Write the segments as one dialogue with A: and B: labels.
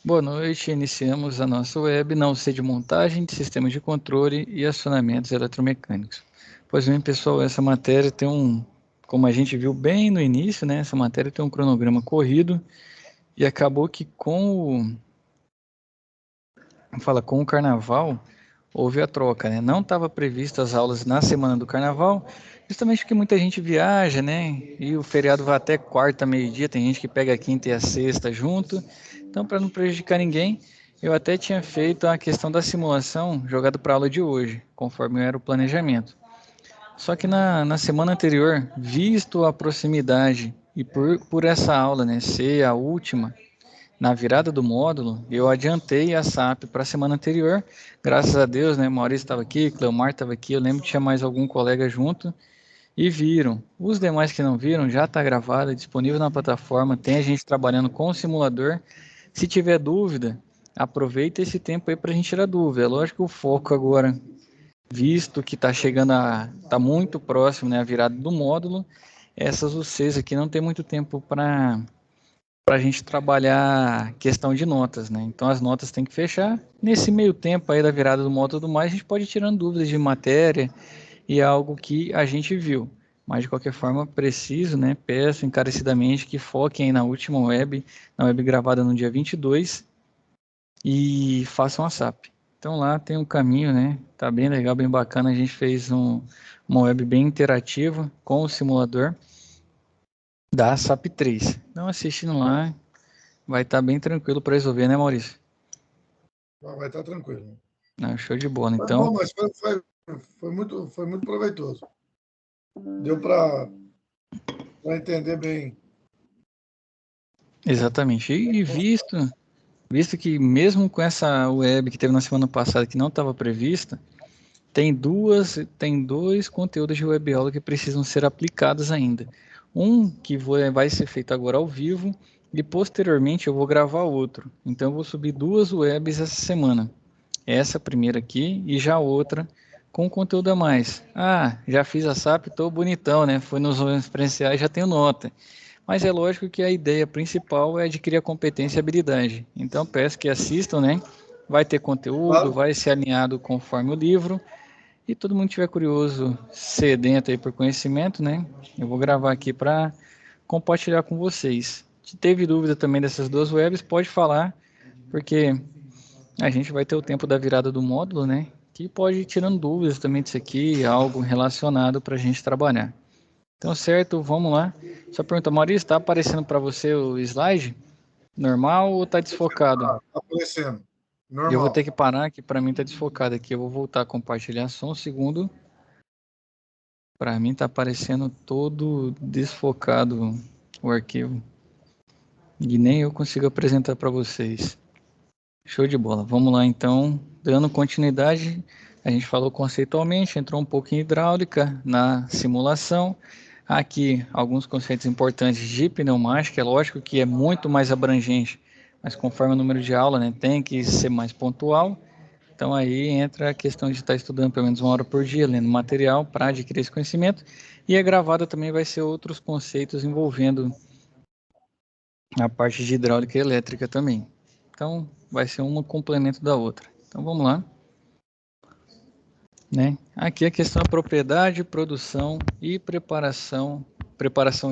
A: Boa noite, iniciamos a nossa web na UC de montagem de sistemas de controle e acionamentos eletromecânicos. Pois bem, pessoal, essa matéria tem como a gente viu bem no início, né, essa matéria tem um cronograma corrido e acabou que com o carnaval houve a troca, né? Não estava previsto as aulas na semana do carnaval, justamente porque muita gente viaja, né? E o feriado vai até quarta, meio-dia, tem gente que pega a quinta e a sexta junto. Então, para não prejudicar ninguém, eu até tinha feito a questão da simulação jogada para a aula de hoje, conforme era o planejamento. Só que na semana anterior, visto a proximidade e por essa aula, né, ser a última, na virada do módulo, eu adiantei a SAP para a semana anterior. Graças a Deus, né? Maurício estava aqui, Cleomar estava aqui, eu lembro que tinha mais algum colega junto e viram. Os demais que não viram, já está gravado, disponível na plataforma, tem a gente trabalhando com o simulador. Se tiver dúvida, aproveita esse tempo aí para a gente tirar dúvida. É lógico que o foco agora, visto que está chegando está muito próximo, né, a virada do módulo, essas UCs aqui não tem muito tempo para a gente trabalhar questão de notas, né? Então as notas têm que fechar. Nesse meio tempo aí da virada do módulo e tudo mais, a gente pode ir tirando dúvidas de matéria e algo que a gente viu. Mas de qualquer forma, preciso, né? Peço encarecidamente que foquem aí na última web, na web gravada no dia 22 e façam a SAP. Então lá tem um caminho, né? Tá bem legal, bem bacana. A gente fez uma web bem interativa com o simulador da SAP 3. Então assistindo lá, vai estar bem tranquilo para resolver, né, Maurício?
B: Vai estar tranquilo.
A: Ah, show de bola.
B: Foi
A: Então,
B: bom, mas foi muito proveitoso. Deu para entender bem.
A: exatamente. E visto que mesmo com essa web que teve na semana passada que não estava prevista, tem dois conteúdos de web aula que precisam ser aplicados ainda. Um que vai ser feito agora ao vivo e posteriormente eu vou gravar outro. Então eu vou subir duas webs essa semana. Essa primeira aqui e já outra com conteúdo a mais. Ah, já fiz a SAP, tô bonitão, né? Foi nos experienciais, já tenho nota. Mas é lógico que a ideia principal é adquirir a competência e habilidade. Então peço que assistam, né? Vai ter conteúdo,
B: Claro.
A: vai ser alinhado conforme o livro. E todo mundo tiver curioso, sedento aí por conhecimento, né? Eu vou gravar aqui para compartilhar com vocês. Se teve dúvida também dessas duas webs, pode falar, porque a gente vai ter o tempo da virada do módulo, né? Que pode ir tirando dúvidas também disso aqui, algo relacionado para a gente trabalhar. Então, certo, vamos lá. Só pergunta, Maurício, está aparecendo para você o slide normal ou está desfocado?
B: Tá aparecendo.
A: Eu vou ter
B: Normal.
A: que parar, que para mim está desfocado aqui. Eu vou voltar a compartilhar só um segundo. Para mim está aparecendo todo desfocado o arquivo. E nem eu consigo apresentar para vocês. Show de bola. Vamos lá então, dando continuidade, a gente falou conceitualmente, entrou um pouco em hidráulica na simulação. Aqui alguns conceitos importantes de pneumática, é lógico que é muito mais abrangente, mas conforme o número de aula, né, tem que ser mais pontual. Então aí entra a questão de estar estudando pelo menos uma hora por dia, lendo material para adquirir esse conhecimento. E a gravada também vai ser outros conceitos envolvendo a parte de hidráulica e elétrica também. Então, vai ser um complemento da outra. Então, vamos lá. Né? Aqui a questão da propriedade, produção e preparação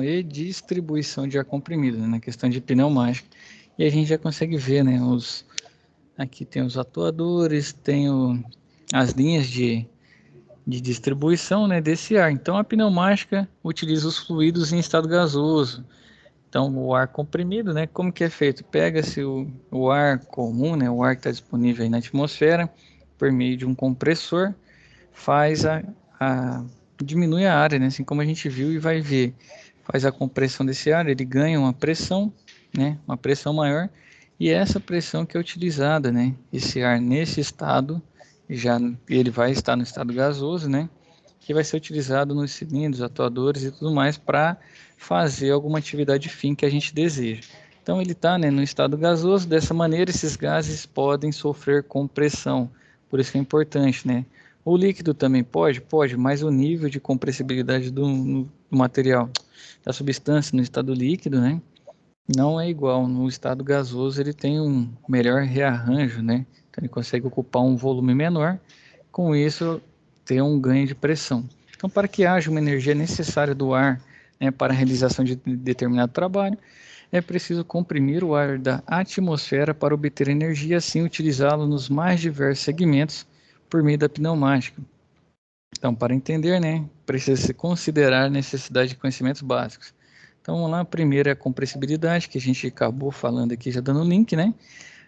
A: e distribuição de ar comprimido, né? Na questão de pneumática. E a gente já consegue ver, né? Aqui tem os atuadores, tem as linhas de distribuição, né, desse ar. Então, a pneumática utiliza os fluidos em estado gasoso. Então, o ar comprimido, né? Como que é feito? Pega-se o ar comum, né? O ar que está disponível aí na atmosfera, por meio de um compressor, faz diminui a área, né? Assim como a gente viu e vai ver. Faz a compressão desse ar, ele ganha uma pressão, né? Uma pressão maior, e é essa pressão que é utilizada, né? Esse ar nesse estado, já ele vai estar no estado gasoso, né? Que vai ser utilizado nos cilindros, atuadores e tudo mais para fazer alguma atividade fim que a gente deseja. Então ele está, né, no estado gasoso, dessa maneira esses gases podem sofrer compressão, por isso que é importante, né? O líquido também pode? Pode, mas o nível de compressibilidade do material, da substância no estado líquido, né? não é igual. No estado gasoso ele tem um melhor rearranjo, né? Então ele consegue ocupar um volume menor, com isso ter um ganho de pressão. Então, para que haja uma energia necessária do ar, né, para a realização de determinado trabalho, é preciso comprimir o ar da atmosfera para obter energia, assim utilizá-lo nos mais diversos segmentos por meio da pneumática. Então, para entender, né, precisa-se considerar a necessidade de conhecimentos básicos. Então, vamos lá. Primeiro é a compressibilidade, que a gente acabou falando aqui, já dando o link, né?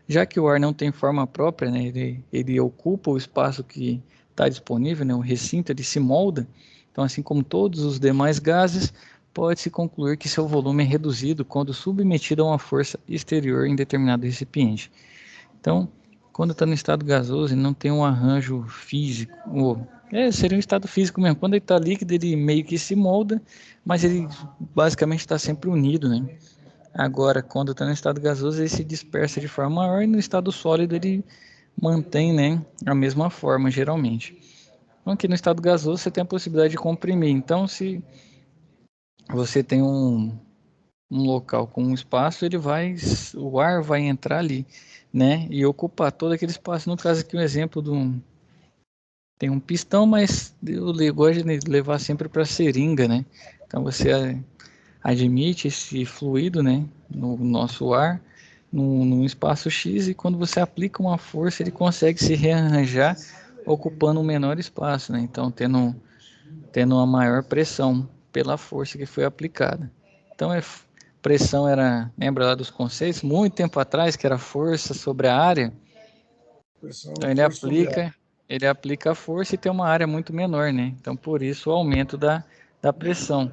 A: Já que o ar não tem forma própria, né, ele ocupa o espaço que está disponível, né, o recinto ele se molda. Então, assim como todos os demais gases, pode-se concluir que seu volume é reduzido quando submetido a uma força exterior em determinado recipiente. Então, quando está no estado gasoso, ele não tem um arranjo físico, seria um estado físico mesmo. Quando ele está líquido, ele meio que se molda, mas ele basicamente está sempre unido, né? Agora, quando está no estado gasoso, ele se dispersa de forma maior e no estado sólido ele mantém, né, a mesma forma, geralmente. Então, aqui no estado gasoso você tem a possibilidade de comprimir. Então, se você tem um local com um espaço, o ar vai entrar ali, né, e ocupar todo aquele espaço. No caso aqui, um exemplo tem um pistão, mas eu gosto de levar sempre para seringa, né? Então você admite esse fluido, né, no nosso ar, num espaço X, e quando você aplica uma força, ele consegue se rearranjar ocupando um menor espaço, né? Então, tendo uma maior pressão pela força que foi aplicada. Então, pressão lembra lá dos conceitos, muito tempo atrás, que era força sobre a área. Então,
B: Força sobre ar.
A: ele aplica a força e tem uma área muito menor, né? Então, por isso, o aumento da pressão.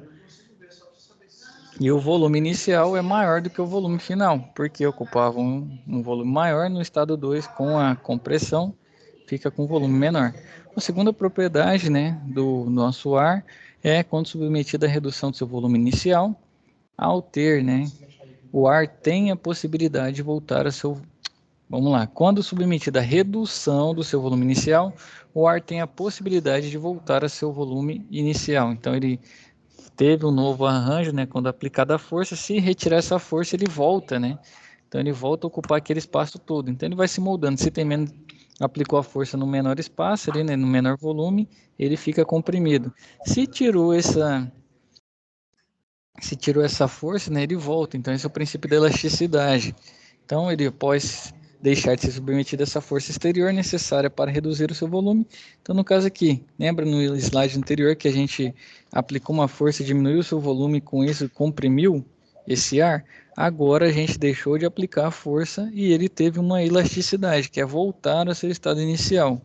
A: E o volume inicial é maior do que o volume final, porque ocupava um volume maior no estado 2 com a compressão, fica com um volume menor. A segunda propriedade, né, do nosso ar é quando submetido à redução do seu volume inicial, ao ter, né, o ar tem a possibilidade de voltar a seu... Vamos lá. Quando submetido à redução do seu volume inicial, o ar tem a possibilidade de voltar a seu volume inicial. Então, ele teve um novo arranjo, né? Quando aplicada a força, se retirar essa força, ele volta, né? Então ele volta a ocupar aquele espaço todo. Então ele vai se moldando. Se tem menos, aplicou a força no menor espaço, ali, né? No menor volume, ele fica comprimido. Se tirou essa força, né? Ele volta. Então esse é o princípio da elasticidade. Então ele após deixar de ser submetido a essa força exterior necessária para reduzir o seu volume. Então, no caso aqui, lembra no slide anterior que a gente aplicou uma força, diminuiu o seu volume, com isso comprimiu esse ar? Agora a gente deixou de aplicar a força e ele teve uma elasticidade, que é voltar ao seu estado inicial.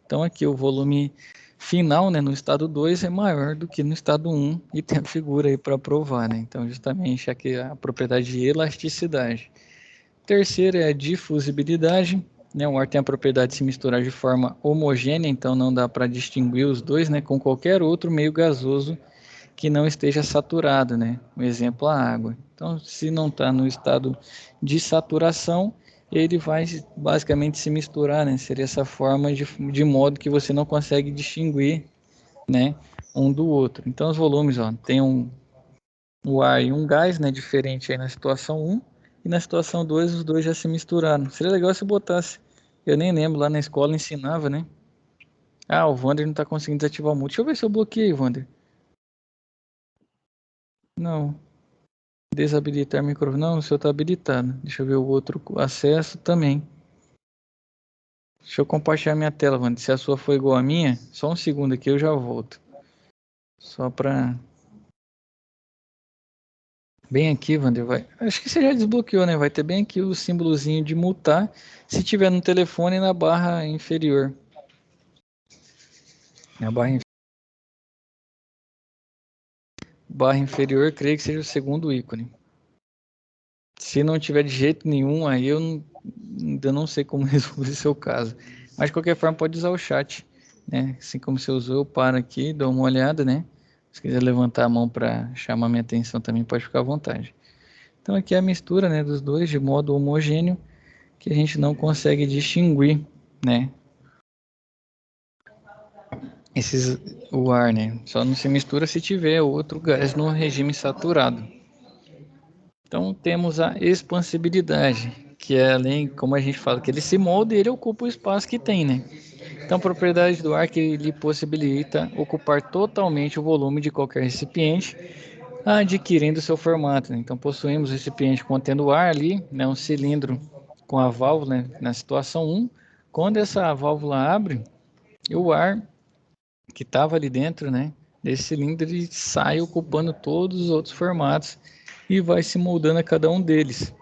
A: Então, aqui o volume final, né, no estado 2 é maior do que no estado 1 e tem a figura aí para provar, né? Então, justamente aqui a propriedade de elasticidade. Terceiro é a difusibilidade, né? O ar tem a propriedade de se misturar de forma homogênea, então não dá para distinguir os dois, né, com qualquer outro meio gasoso que não esteja saturado, né? Um exemplo, a água. Então, se não está no estado de saturação, ele vai basicamente se misturar, né? Seria essa forma de modo que você não consegue distinguir, né, um do outro. Então, os volumes, ó, tem o ar e um gás, né, diferente aí na situação 1, e na situação 2 os dois já se misturaram. Seria legal se botasse, eu nem lembro, lá na escola ensinava, né? Ah, o Wander não está conseguindo desativar o mute. Deixa eu ver se eu bloqueei, Wander. Não. Desabilitar microfone. Não, o seu está habilitado. Deixa eu ver o outro acesso também. Deixa eu compartilhar minha tela, Wander. Se a sua foi igual a minha, só um segundo aqui eu já volto. Só para... Bem aqui, Wander, vai. Acho que você já desbloqueou, né? Vai ter bem aqui o símbolozinho de mutar. Se tiver no telefone, na barra inferior. Na barra inferior, creio que seja o segundo ícone. Se não tiver de jeito nenhum, aí ainda não sei como resolver o seu caso. Mas de qualquer forma, pode usar o chat, né? Assim como você usou, eu paro aqui, dou uma olhada, né? Se quiser levantar a mão para chamar minha atenção também, pode ficar à vontade. Então aqui é a mistura, né, dos dois de modo homogêneo, que a gente não consegue distinguir, né? O ar, né? Só não se mistura se tiver outro gás no regime saturado. Então, temos a expansibilidade, que é além, como a gente fala, que ele se molda e ele ocupa o espaço que tem, né? Então, propriedade do ar que lhe possibilita ocupar totalmente o volume de qualquer recipiente, adquirindo seu formato, né? Então, possuímos recipiente contendo ar ali, né? Um cilindro com a válvula, né? Na situação 1. Quando essa válvula abre, o ar que estava ali dentro, né? Desse cilindro, ele sai ocupando todos os outros formatos e vai se moldando a cada um deles,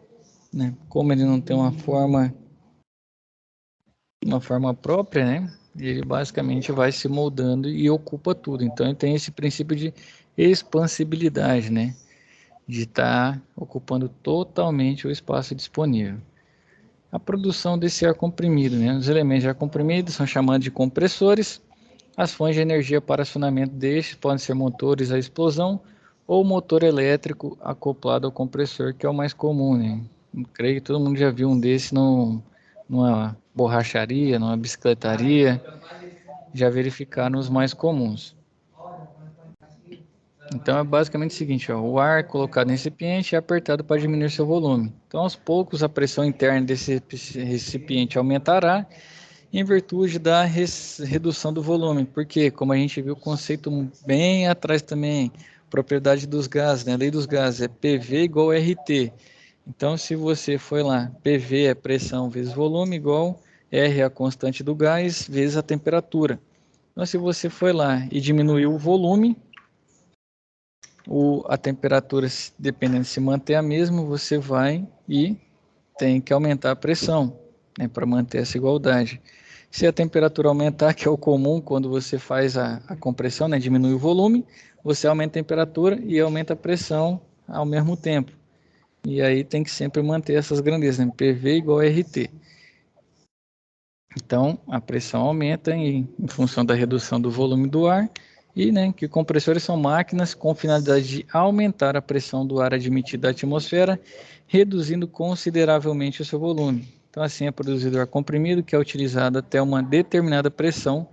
A: né? Como ele não tem uma forma própria, né? Ele basicamente vai se moldando e ocupa tudo. Então ele tem esse princípio de expansibilidade, né? De estar ocupando totalmente o espaço disponível. A produção desse ar comprimido, né? Os elementos de ar comprimido são chamados de compressores. As fontes de energia para acionamento destes podem ser motores a explosão ou motor elétrico acoplado ao compressor, que é o mais comum, né? Eu creio que todo mundo já viu um desse numa borracharia, numa bicicletaria, já verificaram os mais comuns. Então é basicamente o seguinte, ó, o ar colocado em recipiente é apertado para diminuir seu volume. Então aos poucos a pressão interna desse recipiente aumentará em virtude da redução do volume, porque, como a gente viu o conceito bem atrás também, propriedade dos gases, né? A lei dos gases é PV igual a RT. Então, se você foi lá, PV é pressão vezes volume igual R é a constante do gás vezes a temperatura. Então, se você foi lá e diminuiu o volume, a temperatura, dependendo se manter a mesma, você vai e tem que aumentar a pressão, né, para manter essa igualdade. Se a temperatura aumentar, que é o comum quando você faz a compressão, né, diminui o volume, você aumenta a temperatura e aumenta a pressão ao mesmo tempo. E aí tem que sempre manter essas grandezas, né, PV igual a RT. Então, a pressão aumenta em função da redução do volume do ar e, né, que compressores são máquinas com finalidade de aumentar a pressão do ar admitido à atmosfera, reduzindo consideravelmente o seu volume. Então, assim é produzido ar comprimido, que é utilizado até uma determinada pressão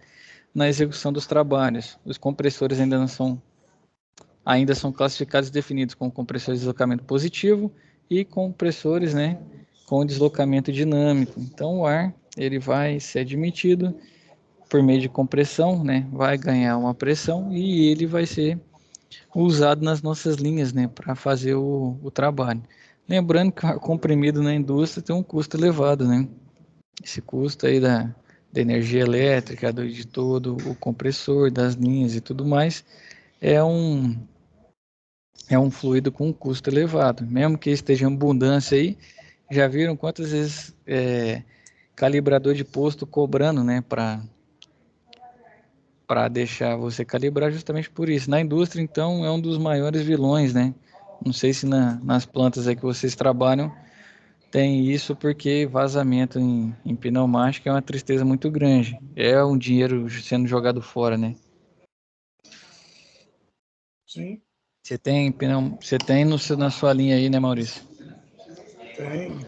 A: na execução dos trabalhos. Os compressores ainda são classificados e definidos como compressores de deslocamento positivo e compressores, né, com deslocamento dinâmico. Então, o ar ele vai ser admitido por meio de compressão, né, vai ganhar uma pressão e ele vai ser usado nas nossas linhas, né, para fazer o trabalho. Lembrando que o ar comprimido na indústria tem um custo elevado, né? Esse custo aí da energia elétrica, de todo o compressor, das linhas e tudo mais, é um fluido com um custo elevado. Mesmo que esteja em abundância aí, já viram quantas vezes calibrador de posto cobrando, né, para deixar você calibrar justamente por isso. Na indústria, então, é um dos maiores vilões, né? Não sei se nas plantas aí que vocês trabalham tem isso, porque vazamento em pneumática é uma tristeza muito grande. É um dinheiro sendo jogado fora, né?
B: Sim,
A: Você tem na sua linha aí, né, Maurício?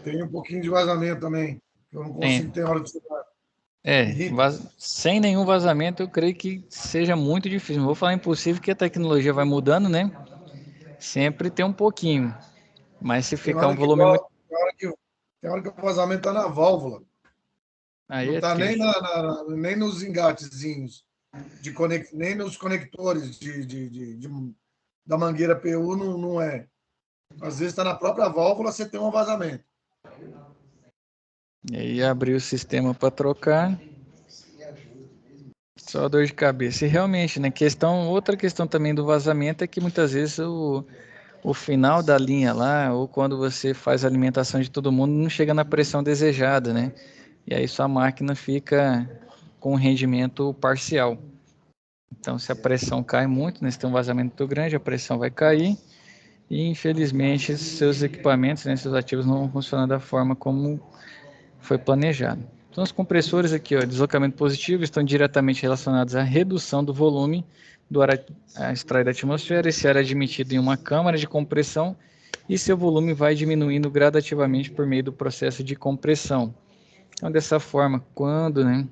B: tem um pouquinho de vazamento também. Eu não consigo
A: Tem.
B: ter hora de chegar. Irrita.
A: Sem nenhum vazamento, eu creio que seja muito difícil. Não vou falar impossível, porque a tecnologia vai mudando, né? Sempre tem um pouquinho. Mas se
B: Tem
A: ficar um
B: hora que,
A: volume muito.
B: tem hora que o vazamento está na válvula.
A: Aí
B: Não
A: é
B: está nem,
A: triste.
B: nem nos engatezinhos, nem nos conectores da mangueira PU, não, não é. Às vezes está na própria válvula, você tem um vazamento.
A: E aí abrir o sistema para trocar. Só dor de cabeça. E realmente, né? Outra questão também do vazamento é que muitas vezes o final da linha lá, ou quando você faz a alimentação de todo mundo, não chega na pressão desejada, né? E aí sua máquina fica com um rendimento parcial. Então, se a pressão cai muito, né, se tem um vazamento muito grande, a pressão vai cair e, infelizmente, seus equipamentos, né, seus ativos não vão funcionar da forma como foi planejado. Então, os compressores aqui, ó, deslocamento positivo, estão diretamente relacionados à redução do volume do ar extraído da atmosfera. Esse ar é admitido em uma câmara de compressão e seu volume vai diminuindo gradativamente por meio do processo de compressão. Então, dessa forma, quando, né,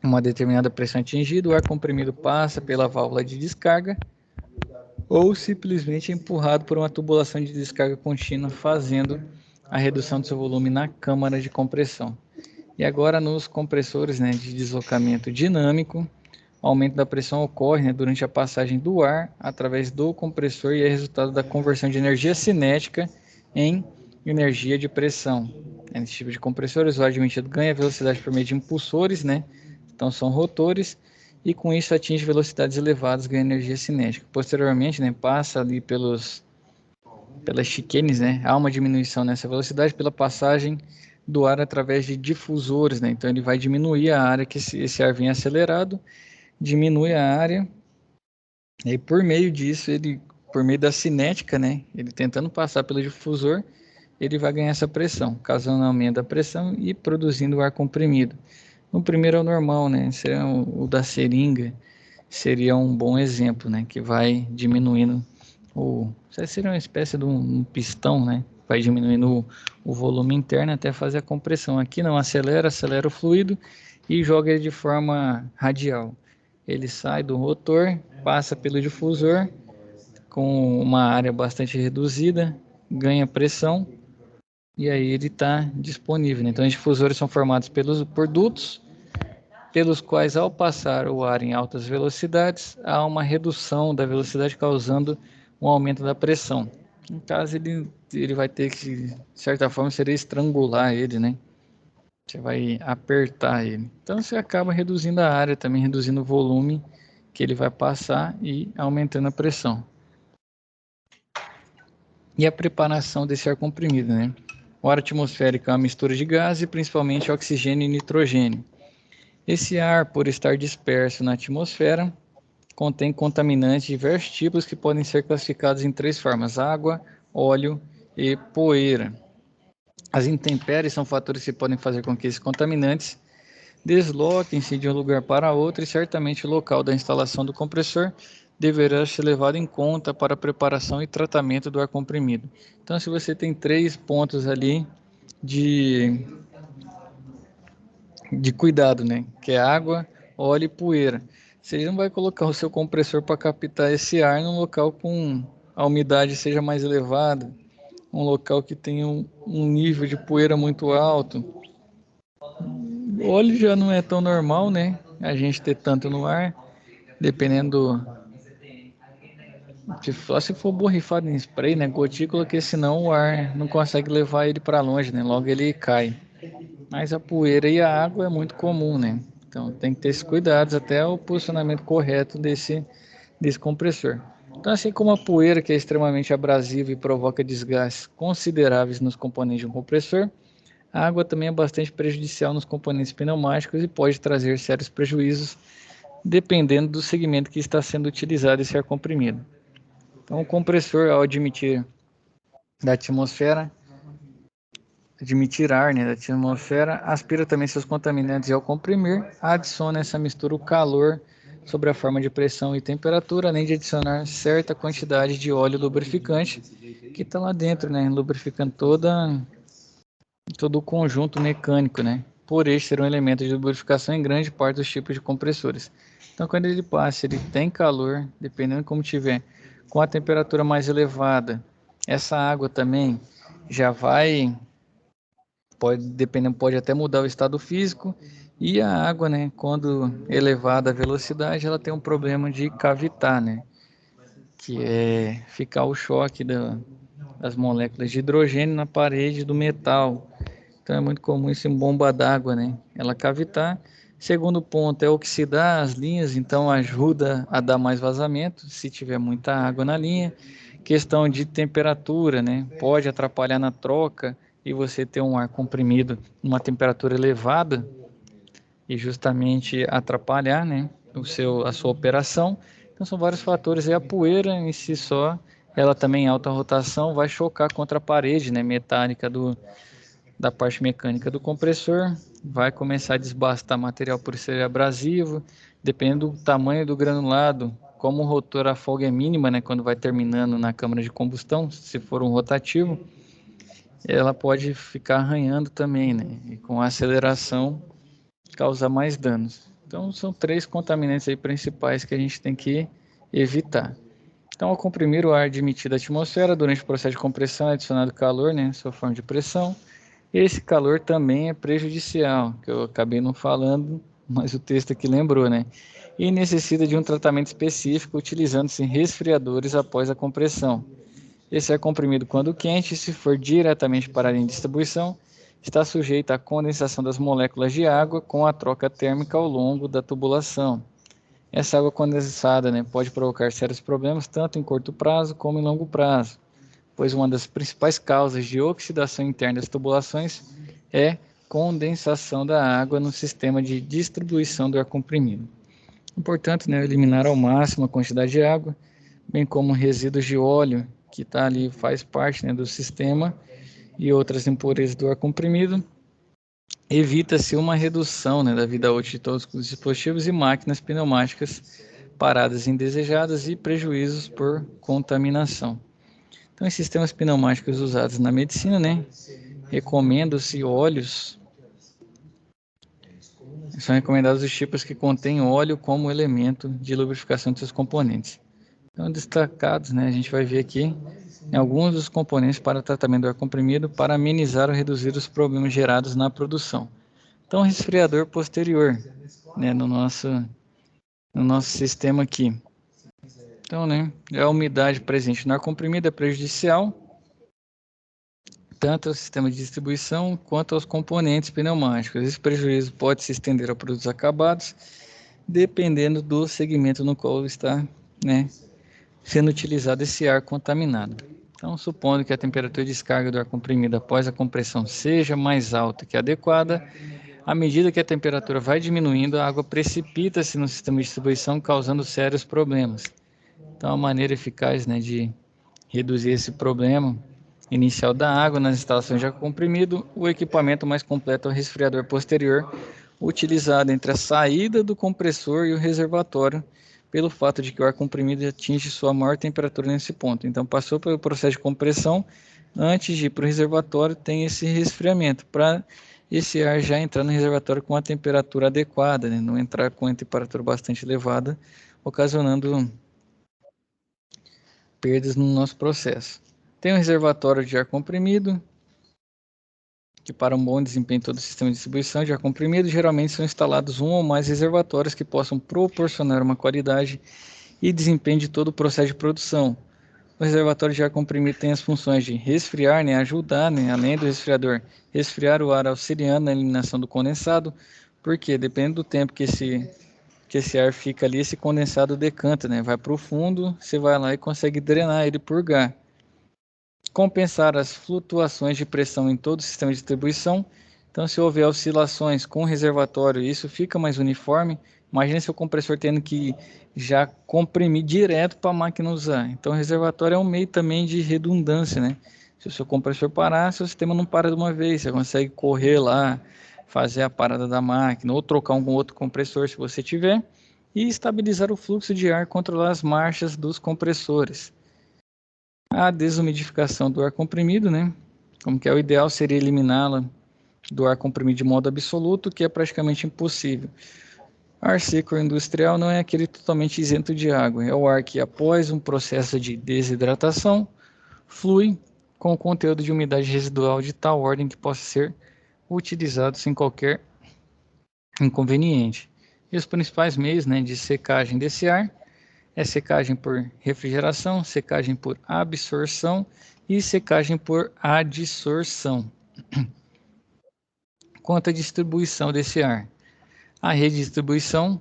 A: uma determinada pressão é atingida, o ar comprimido passa pela válvula de descarga, ou simplesmente é empurrado por uma tubulação de descarga contínua, fazendo a redução do seu volume na câmara de compressão. E agora nos compressores, né, de deslocamento dinâmico, o aumento da pressão ocorre, né, durante a passagem do ar através do compressor e é resultado da conversão de energia cinética em energia de pressão. Nesse tipo de compressores, o ar admitido ganha velocidade por meio de impulsores, né? Então são rotores, e com isso atinge velocidades elevadas, ganha energia cinética. Posteriormente, né, passa ali pelas chicanes, né? Há uma diminuição nessa velocidade pela passagem do ar através de difusores, né? Então ele vai diminuir a área que esse ar vem acelerado, diminui a área, e por meio disso, por meio da cinética, né, ele tentando passar pelo difusor, ele vai ganhar essa pressão, causando aumento da pressão e produzindo o ar comprimido. O primeiro é o normal, né, seria o da seringa, seria um bom exemplo, né, que vai diminuindo seria uma espécie de um pistão, né, vai diminuindo o volume interno até fazer a compressão. Aqui não, acelera o fluido e joga ele de forma radial. Ele sai do rotor, passa pelo difusor com uma área bastante reduzida, ganha pressão e aí ele está disponível, né? Então, os difusores são formados por dutos, pelos quais, ao passar o ar em altas velocidades, há uma redução da velocidade, causando um aumento da pressão. No caso, ele vai ter que, de certa forma, seria estrangular ele, né? Você vai apertar ele. Então, você acaba reduzindo a área, também reduzindo o volume que ele vai passar e aumentando a pressão. E a preparação desse ar comprimido, né? O ar atmosférico é uma mistura de gases, principalmente oxigênio e nitrogênio. Esse ar, por estar disperso na atmosfera, contém contaminantes de diversos tipos que podem ser classificados em 3 formas: água, óleo e poeira. As intempéries são fatores que podem fazer com que esses contaminantes desloquem-se de um lugar para outro, e certamente o local da instalação do compressor deverá ser levado em conta para a preparação e tratamento do ar comprimido. Então, se você tem 3 pontos ali de cuidado, né? Que é água, óleo e poeira. Você não vai colocar o seu compressor para captar esse ar num local com a umidade seja mais elevada, um local que tenha um nível de poeira muito alto. O óleo já não é tão normal, né? A gente ter tanto no ar, dependendo só se for borrifado em spray, né? Gotícula, que senão o ar não consegue levar ele para longe, né? Logo ele cai. Mas a poeira e a água é muito comum, né? Então tem que ter esses cuidados até o posicionamento correto desse compressor. Então, assim como a poeira, que é extremamente abrasiva e provoca desgastes consideráveis nos componentes de um compressor, a água também é bastante prejudicial nos componentes pneumáticos e pode trazer sérios prejuízos dependendo do segmento que está sendo utilizado esse ar comprimido. Então, o compressor, ao admitir ar, né, da atmosfera, aspira também seus contaminantes, e ao comprimir, adiciona essa mistura o calor sobre a forma de pressão e temperatura, além de adicionar certa quantidade de óleo lubrificante que está lá dentro, né, lubrificando todo o conjunto mecânico, né, por este ser um elemento de lubrificação em grande parte dos tipos de compressores. Então, quando ele passa, ele tem calor, dependendo de como tiver, com a temperatura mais elevada, essa água também já vai pode até mudar o estado físico, e a água, né, quando elevada a velocidade, ela tem um problema de cavitar, né, que é ficar o choque das moléculas de hidrogênio na parede do metal. Então é muito comum isso em bomba d'água, né, ela cavitar. Segundo ponto é oxidar as linhas, então ajuda a dar mais vazamento se tiver muita água na linha. Questão de temperatura, né, pode atrapalhar na troca e você ter um ar comprimido numa temperatura elevada e justamente atrapalhar, né, a sua operação. Então são vários fatores. E a poeira em si só, ela também em alta rotação vai chocar contra a parede, né, metálica da parte mecânica do compressor, vai começar a desbastar material por ser abrasivo, dependendo do tamanho do granulado. Como o rotor, a folga é mínima, né, quando vai terminando na câmara de combustão, se for um rotativo, ela pode ficar arranhando também, né? E com a aceleração causar mais danos. Então são 3 contaminantes aí principais que a gente tem que evitar. Então, ao comprimir o ar admitido à atmosfera, durante o processo de compressão é adicionado calor, né, sua forma de pressão. Esse calor também é prejudicial, que eu acabei não falando, mas o texto aqui lembrou, né? E necessita de um tratamento específico, utilizando-se resfriadores após a compressão. Esse ar comprimido, quando quente, se for diretamente para a linha de distribuição, está sujeito à condensação das moléculas de água com a troca térmica ao longo da tubulação. Essa água condensada, né, pode provocar sérios problemas tanto em curto prazo como em longo prazo, pois uma das principais causas de oxidação interna das tubulações é condensação da água no sistema de distribuição do ar comprimido. Importante, né, eliminar ao máximo a quantidade de água, bem como resíduos de óleo que está ali, faz parte, né, do sistema, e outras impurezas do ar comprimido. Evita-se uma redução, né, da vida útil de todos os dispositivos e máquinas pneumáticas, paradas indesejadas e prejuízos por contaminação. Então, os sistemas pneumáticos usados na medicina, né, recomendam-se óleos, são recomendados os tipos que contêm óleo como elemento de lubrificação de seus componentes. Então, destacados, né, a gente vai ver aqui alguns dos componentes para o tratamento do ar comprimido para amenizar ou reduzir os problemas gerados na produção. Então, resfriador posterior, né, no nosso sistema aqui. Então, né, a umidade presente no ar comprimido é prejudicial tanto ao sistema de distribuição quanto aos componentes pneumáticos. Esse prejuízo pode se estender a produtos acabados, dependendo do segmento no qual está, né, sendo utilizado esse ar contaminado. Então, supondo que a temperatura de descarga do ar comprimido após a compressão seja mais alta que a adequada, à medida que a temperatura vai diminuindo, a água precipita-se no sistema de distribuição, causando sérios problemas. Então, a maneira eficaz, né, de reduzir esse problema inicial da água nas instalações de ar comprimido, o equipamento mais completo é o resfriador posterior, utilizado entre a saída do compressor e o reservatório, pelo fato de que o ar comprimido atinge sua maior temperatura nesse ponto. Então, passou pelo processo de compressão, antes de ir para o reservatório, tem esse resfriamento, para esse ar já entrar no reservatório com a temperatura adequada, né? Não entrar com a temperatura bastante elevada, ocasionando perdas no nosso processo. Tem um reservatório de ar comprimido, que para um bom desempenho em todo o sistema de distribuição de ar comprimido, geralmente são instalados um ou mais reservatórios que possam proporcionar uma qualidade e desempenho de todo o processo de produção. O reservatório de ar comprimido tem as funções de resfriar, né, ajudar, né, além do resfriador, resfriar o ar auxiliando na eliminação do condensado, porque dependendo do tempo que esse ar fica ali, esse condensado decanta, né, vai para o fundo, você vai lá e consegue drenar ele, purgar. Compensar as flutuações de pressão em todo o sistema de distribuição. Então, se houver oscilações com o reservatório, isso fica mais uniforme. Imagina se o compressor tendo que já comprimir direto para a máquina usar. Então, o reservatório é um meio também de redundância, né? Se o seu compressor parar, seu sistema não para de uma vez. Você consegue correr lá, fazer a parada da máquina, ou trocar algum outro compressor se você tiver, e estabilizar o fluxo de ar, controlar as marchas dos compressores. A desumidificação do ar comprimido, né? Como que é o ideal seria eliminá-la do ar comprimido de modo absoluto, que é praticamente impossível. Ar seco industrial não é aquele totalmente isento de água, é o ar que após um processo de desidratação flui com conteúdo de umidade residual de tal ordem que possa ser utilizado sem qualquer inconveniente. E os principais meios, né, de secagem desse ar é secagem por refrigeração, secagem por absorção e secagem por adsorção. Quanto à distribuição desse ar, a rede de distribuição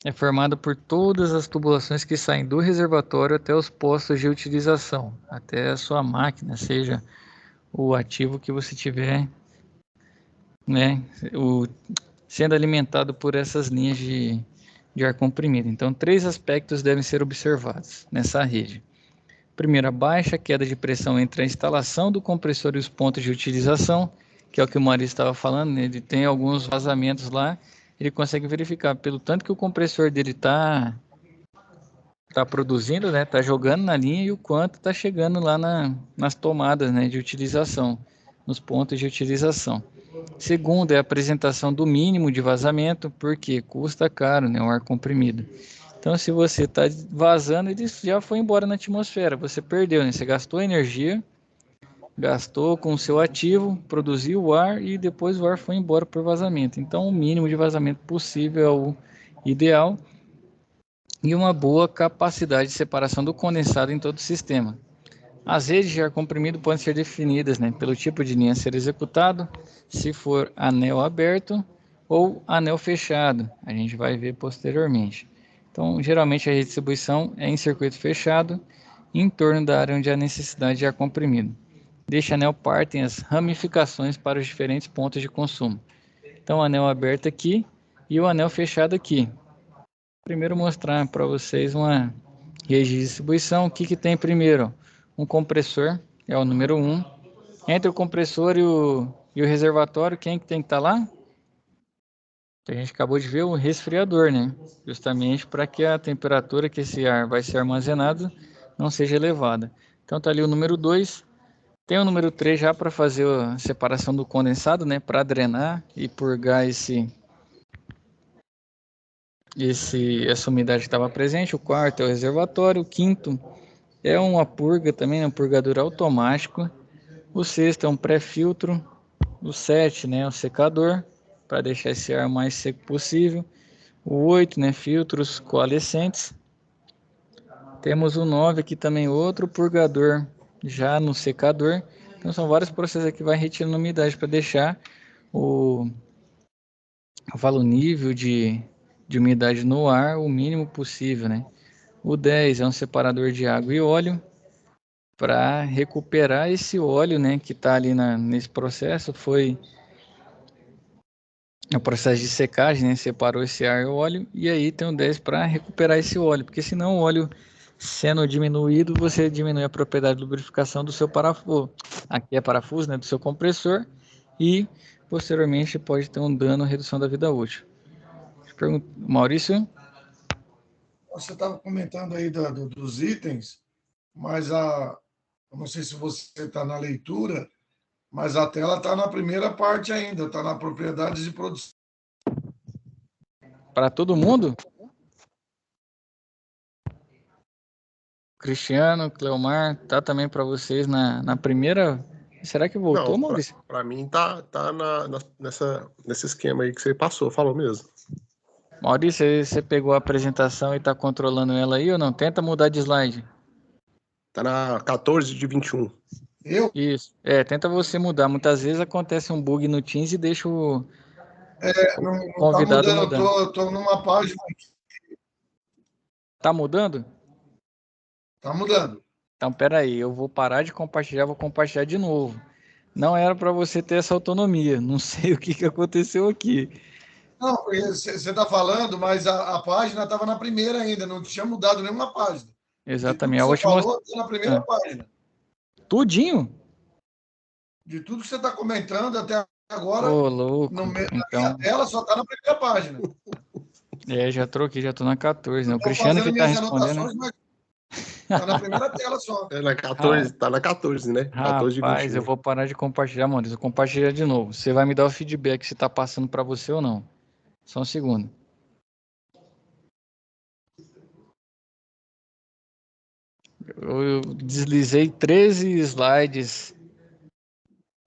A: é formada por todas as tubulações que saem do reservatório até os postos de utilização, até a sua máquina, seja o ativo que você tiver, né, sendo alimentado por essas linhas de ar comprimido. Então, 3 aspectos devem ser observados nessa rede. Primeiro, a baixa queda de pressão entre a instalação do compressor e os pontos de utilização, que é o que o Maurício estava falando, né? Ele tem alguns vazamentos lá, ele consegue verificar pelo tanto que o compressor dele está produzindo, né? Está jogando na linha e o quanto está chegando lá nas tomadas, né, de utilização, nos pontos de utilização. Segundo, é a apresentação do mínimo de vazamento, porque custa caro, né, o ar comprimido. Então, se você está vazando, ele já foi embora na atmosfera. Você perdeu, né? Você gastou energia, gastou com o seu ativo, produziu o ar e depois o ar foi embora por vazamento. Então, o mínimo de vazamento possível é o ideal e uma boa capacidade de separação do condensado em todo o sistema. As redes de ar comprimido podem ser definidas, né, pelo tipo de linha a ser executado, se for anel aberto ou anel fechado. A gente vai ver posteriormente. Então, geralmente a redistribuição é em circuito fechado, em torno da área onde há necessidade de ar comprimido. Deste anel partem as ramificações para os diferentes pontos de consumo. Então, o anel aberto aqui e o anel fechado aqui. Primeiro mostrar para vocês uma rede de distribuição. O que tem primeiro? Um compressor, é o número 1. Entre o compressor e o reservatório, quem que tem que estar lá? A gente acabou de ver o resfriador, né? Justamente para que a temperatura que esse ar vai ser armazenado não seja elevada. Então tá ali o número 2. Tem o número 3 já para fazer a separação do condensado, né? Para drenar e purgar essa umidade que estava presente. O quarto é o reservatório. O quinto é uma purga também, um purgador automático. O sexto é um pré-filtro. O 7, né, o secador, para deixar esse ar o mais seco possível. O 8, né, filtros coalescentes. Temos o 9 aqui também, outro purgador já no secador. Então são vários processos que vai retirando umidade para deixar o nível de umidade no ar o mínimo possível, né? O 10 é um separador de água e óleo para recuperar esse óleo, né, que está ali nesse processo. Foi o processo de secagem, né? Separou esse ar e o óleo, e aí tem o 10 para recuperar esse óleo, porque senão o óleo sendo diminuído, você diminui a propriedade de lubrificação do seu parafuso. Aqui é parafuso, né? Do seu compressor, e posteriormente pode ter um dano, redução da vida útil. Maurício?
B: Você estava comentando aí dos itens, mas eu não sei se você está na leitura, mas a tela está na primeira parte ainda, está na propriedades de produção.
A: Para todo mundo? Cristiano, Cleomar, tá também para vocês na primeira. Será que voltou,
C: Não,
A: Maurício?
C: para mim tá nesse esquema aí que você passou, falou mesmo.
A: Maurício, você pegou a apresentação e tá controlando ela aí ou não? Tenta mudar de slide.
C: Tá na 14 de 21.
B: Eu?
A: Isso. Tenta você mudar. Muitas vezes acontece um bug no Teams e deixa o
B: Não está
A: convidado
B: mudando,
A: mudando.
B: eu estou numa página aqui.
A: Tá mudando?
B: Está mudando.
A: Então, peraí, eu vou parar de compartilhar, vou compartilhar de novo. Não era para você ter essa autonomia. Não sei o que aconteceu aqui.
B: Não, você está falando, mas a página estava na primeira ainda, não tinha mudado nenhuma página. De tudo
A: Exatamente.
B: que
A: Eu vou
B: você
A: te mostrar.
B: falou, está na primeira página.
A: Tudinho?
B: De tudo que você está comentando até agora,
A: Ô, louco.
B: na minha
A: Então,
B: tela só está na primeira página.
A: já troquei, já tô na 14, né?
B: Eu
A: O
B: estou
A: Cristiano que
B: fazendo
A: tá
B: minhas
A: respondendo.
B: anotações, mas está na primeira tela só.
C: É na 14, tá na 14, né? 14 de
A: Rapaz,
C: 21.
A: eu vou parar de compartilhar, mano. Eu vou compartilhar de novo. Você vai me dar o feedback se tá passando para você ou não. Só um segundo. Eu deslizei 13 slides.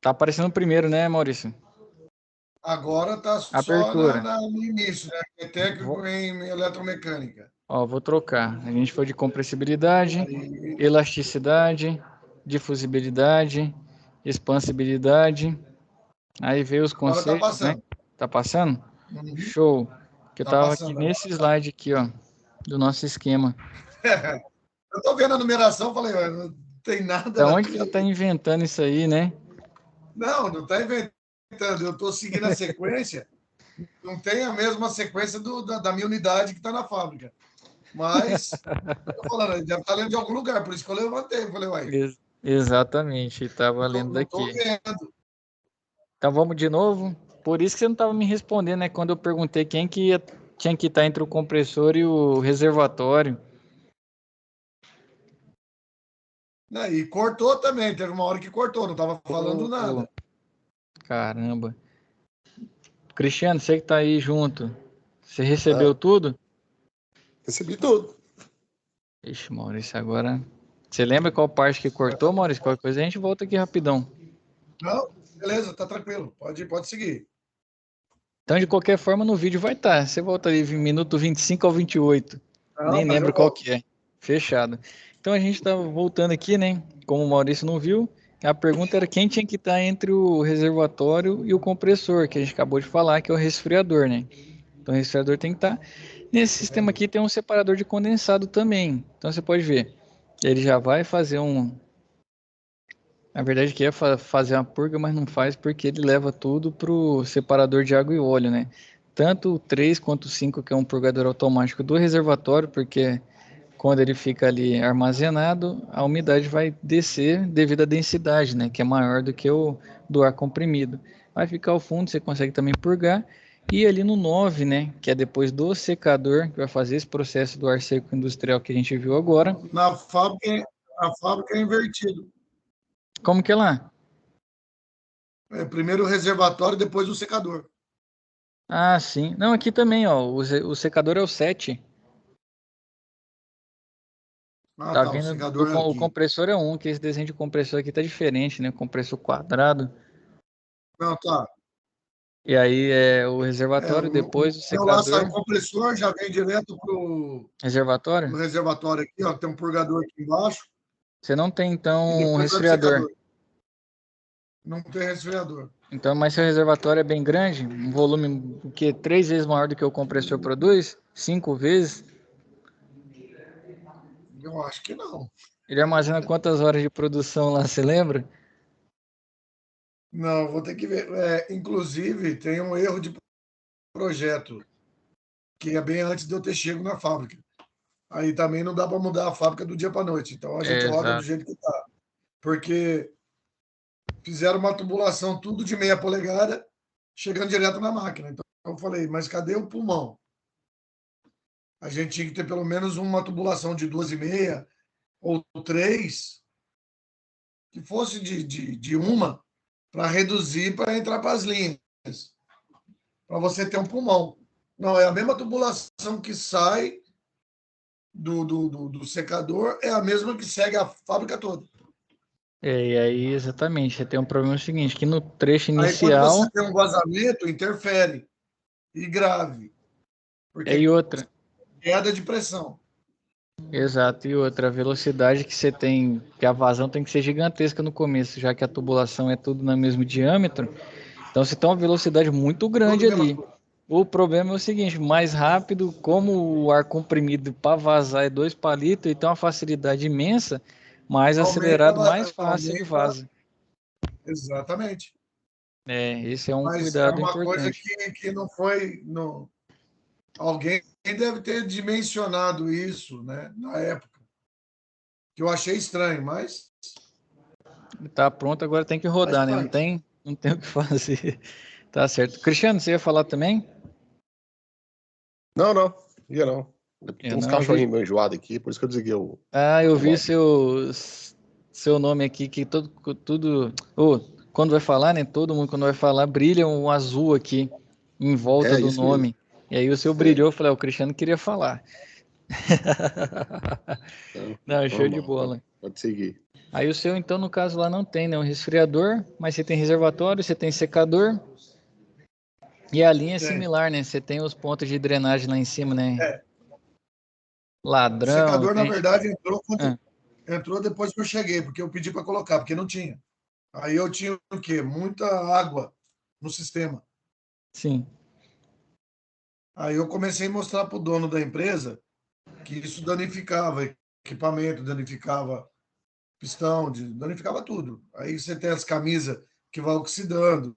A: Tá aparecendo o primeiro, né, Maurício?
B: Agora está só
A: Abertura.
B: no início, né? É técnico
A: Vou,
B: em eletromecânica.
A: vou trocar. A gente foi de compressibilidade,
B: Aí,
A: elasticidade, difusibilidade, expansibilidade. Aí veio os
B: agora está
A: conceitos, né?
B: passando.
A: Tá passando?
B: Uhum,
A: Show. Que eu
B: está
A: tava aqui
B: passando.
A: nesse slide aqui, ó, do nosso esquema.
B: Eu estou vendo a numeração, falei, não tem nada
A: Da
B: na
A: onde que ela tá inventando isso aí, né?
B: Não está inventando. Eu estou seguindo a sequência. Não tem a mesma sequência da minha unidade que está na fábrica. Mas, eu tô falando, ele deve estar lendo de algum lugar, por isso que eu levantei. Eu falei, uai,
A: Exatamente, tava lendo
B: não estou
A: daqui.
B: vendo.
A: Então vamos de novo. Por isso que você não estava me respondendo, né? Quando eu perguntei quem que tinha que estar entre o compressor e o reservatório.
B: E cortou também, teve uma hora que cortou, não estava falando nada.
A: Caramba. Cristiano, você que tá aí junto, você recebeu tudo?
C: Recebi tudo.
A: Ixi, Maurício, agora... Você lembra qual parte que cortou, Maurício? Qualquer coisa a gente volta aqui rapidão.
B: Não, beleza, tá tranquilo. Pode seguir.
A: Então, de qualquer forma, no vídeo vai estar. Você volta ali minuto 25 ao 28.
B: Não,
A: Nem
B: mas
A: lembro
B: eu
A: qual
B: volto.
A: que é. Fechado. Então, a gente está voltando aqui, né? Como o Maurício não viu, a pergunta era quem tinha que estar entre o reservatório e o compressor, que a gente acabou de falar, que é o resfriador, né? Então, o resfriador tem que estar. Nesse sistema aqui tem um separador de condensado também. Então, você pode ver. Ele já vai fazer um... Na verdade, que é fazer uma purga, mas não faz porque ele leva tudo pro separador de água e óleo, né? Tanto o 3 quanto o 5, que é um purgador automático do reservatório, porque quando ele fica ali armazenado, a umidade vai descer devido à densidade, né? Que é maior do que o do ar comprimido. Vai ficar ao fundo, você consegue também purgar. E ali no 9, né? Que é depois do secador, que vai fazer esse processo do ar seco industrial que a gente viu agora.
B: Na fábrica é invertido.
A: Como que é lá?
B: É primeiro o reservatório, depois o secador.
A: Ah, sim. Não, aqui também, ó. O secador é o 7.
B: Ah,
A: Tá
B: tá, o
A: vendo?
B: secador é
A: O
B: aqui.
A: compressor é um, que esse desenho de compressor aqui tá diferente, né? Compressor quadrado.
B: Não, tá.
A: E aí é o reservatório,
B: O
A: depois o
B: meu lá sai o
A: secador.
B: compressor, já vem direto pro
A: Reservatório?
B: reservatório aqui, ó. Tem um purgador aqui embaixo
A: Você não tem,
B: e
A: então, um
B: depois vai pro
A: resfriador.
B: secador. Não tem resfriador.
A: Então, mas seu reservatório é bem grande, um volume que 3 vezes maior do que o compressor produz, 5 vezes.
B: Eu acho que não.
A: Ele armazena quantas horas de produção lá, você lembra?
B: Não, vou ter que ver. Inclusive, tem um erro de projeto, que é bem antes de eu ter chego na fábrica. Aí também não dá para mudar a fábrica do dia para a noite. Então a gente roda do
A: Exato.
B: jeito que está. Porque fizeram uma tubulação tudo de meia polegada, chegando direto na máquina. Então eu falei, mas cadê o pulmão? A gente tinha que ter pelo menos uma tubulação de 2,5 ou 3, que fosse de uma, para reduzir, para entrar para as linhas, para você ter um pulmão. Não, é a mesma tubulação que sai do secador, é a mesma que segue a fábrica toda.
A: E aí, exatamente, você tem um problema seguinte, que no trecho
B: Aí, quando você
A: inicial,
B: tem um vazamento, interfere, e grave,
A: e
B: porque
A: outra,
B: queda de pressão.
A: exato, e outra, a velocidade que você tem, que a vazão tem que ser gigantesca no começo, já que a tubulação é tudo no mesmo diâmetro, então você tem uma velocidade muito grande
B: Tudo mesma
A: ali.
B: coisa.
A: O problema é o seguinte, mais rápido, como o ar comprimido para vazar é 2 palitos e tem uma facilidade imensa, mais acelerado, mais fácil ele
B: Aumenta,
A: vaza.
B: exatamente.
A: Esse é um
B: Mas é
A: cuidado
B: uma coisa
A: importante.
B: que não foi. Não, alguém deve ter dimensionado isso, né, na época, que eu achei estranho, mas
A: Tá pronto, agora tem que
B: faz
A: rodar, né?
B: parte.
A: Não tem o que fazer. Tá certo. Cristiano, você ia falar também?
C: Não, não. Ia não.
A: Eu
C: Tem uns
A: não, eu vi.
C: cachorrinhos meio enjoados aqui, por isso que eu desliguei
A: Ah, eu
C: o
A: vi
C: modo.
A: seu nome aqui, que tudo, quando vai falar, né? Todo mundo quando vai falar brilha um azul aqui em volta
C: É,
A: do
C: isso mesmo.
A: nome. E aí o seu
C: É,
A: brilhou, eu falei, o Cristiano queria falar.
C: então,
A: Não, show de
C: normal.
A: bola.
C: Pode seguir.
A: Aí o seu, então, no caso lá não tem, né? Um resfriador, mas você tem reservatório, você tem secador. E a linha é
B: Tem.
A: similar, né? Você tem os pontos de drenagem lá em cima, né?
B: É. O
A: Ladrão,
B: secador, na
A: tem...
B: verdade,
A: Ah,
B: entrou depois que eu cheguei, porque eu pedi para colocar, porque não tinha. Aí eu tinha o quê? Muita água no sistema.
A: sim.
B: Aí eu comecei a mostrar para o dono da empresa que isso danificava equipamento, danificava pistão, danificava tudo. Aí você tem as camisas que vai oxidando.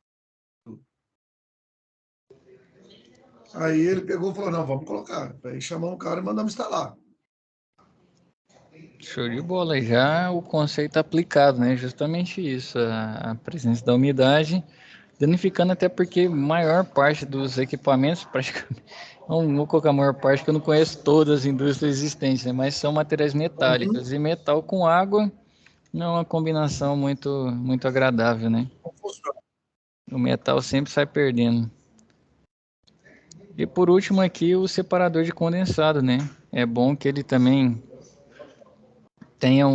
B: Aí ele pegou e falou: não, vamos colocar. Aí chamamos o cara e mandamos instalar.
A: Show de bola. Já o conceito aplicado, né? Justamente isso, a presença da umidade, danificando até porque maior parte dos equipamentos, praticamente, não vou colocar a maior parte, que eu não conheço todas as indústrias existentes, né? Mas são materiais
B: Uhum.
A: metálicos. E metal com água não é uma combinação muito agradável, né?
B: Não funciona.
A: O metal sempre sai perdendo. E por último aqui o separador de condensado, né? é bom que ele também tenha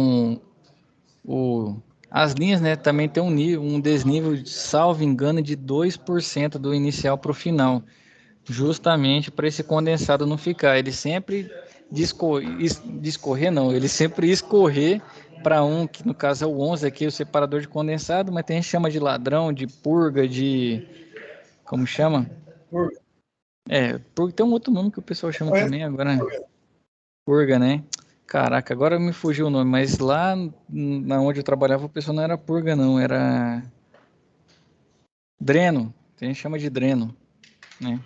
A: as linhas, né, também tem um desnível, salvo engano, de 2% do inicial para o final, justamente para esse condensado não ficar. Ele sempre discorrer, não, ele sempre escorrer para que no caso é o 11 aqui, o separador de condensado, mas tem gente que chama de ladrão, de purga, como chama?
B: Purga.
A: Purga, tem um outro nome que o pessoal chama também agora, purga, né? Caraca, agora me fugiu o nome, mas lá na onde eu trabalhava o pessoal não era purga, não, era dreno. Tem gente que chama de dreno, né?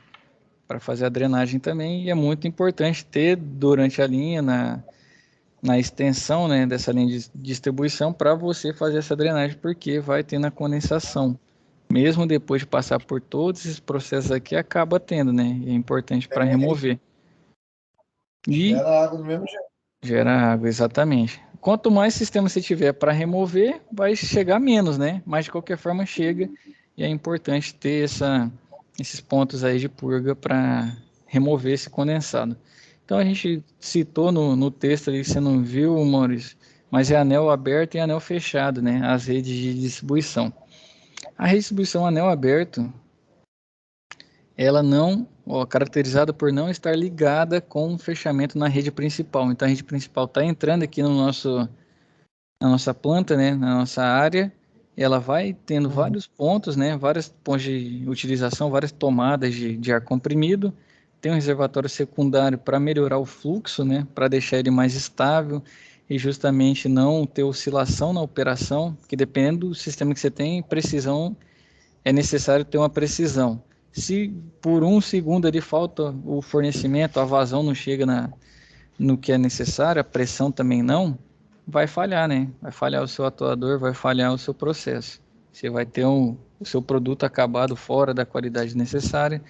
A: Para fazer a drenagem também, e é muito importante ter durante a linha, na extensão, né, dessa linha de distribuição, para você fazer essa drenagem, porque vai ter na condensação. Mesmo depois de passar por todos esses processos aqui, acaba tendo, né? E é importante para remover. E
B: gera água do mesmo jeito.
A: gera água, exatamente. Quanto mais sistema você tiver para remover, vai chegar menos, né? Mas de qualquer forma chega, e é importante ter esses pontos aí de purga para remover esse condensado. Então a gente citou no texto ali, você não viu, Maurício, mas é anel aberto e anel fechado, né? As redes de distribuição. A redistribuição anel aberto, ela não, caracterizada por não estar ligada com um fechamento na rede principal. Então a rede principal está entrando aqui na nossa planta, né, na nossa área, ela vai tendo vários pontos, né, vários pontos de utilização, várias tomadas de ar comprimido. Tem um reservatório secundário para melhorar o fluxo, né, para deixar ele mais estável e justamente não ter oscilação na operação, porque dependendo do sistema que você tem, precisão é necessário ter uma precisão. Se por um segundo ali falta o fornecimento, a vazão não chega no que é necessário, a pressão também não, vai falhar, né? Vai falhar o seu atuador, vai falhar o seu processo. Você vai ter o seu produto acabado fora da qualidade necessária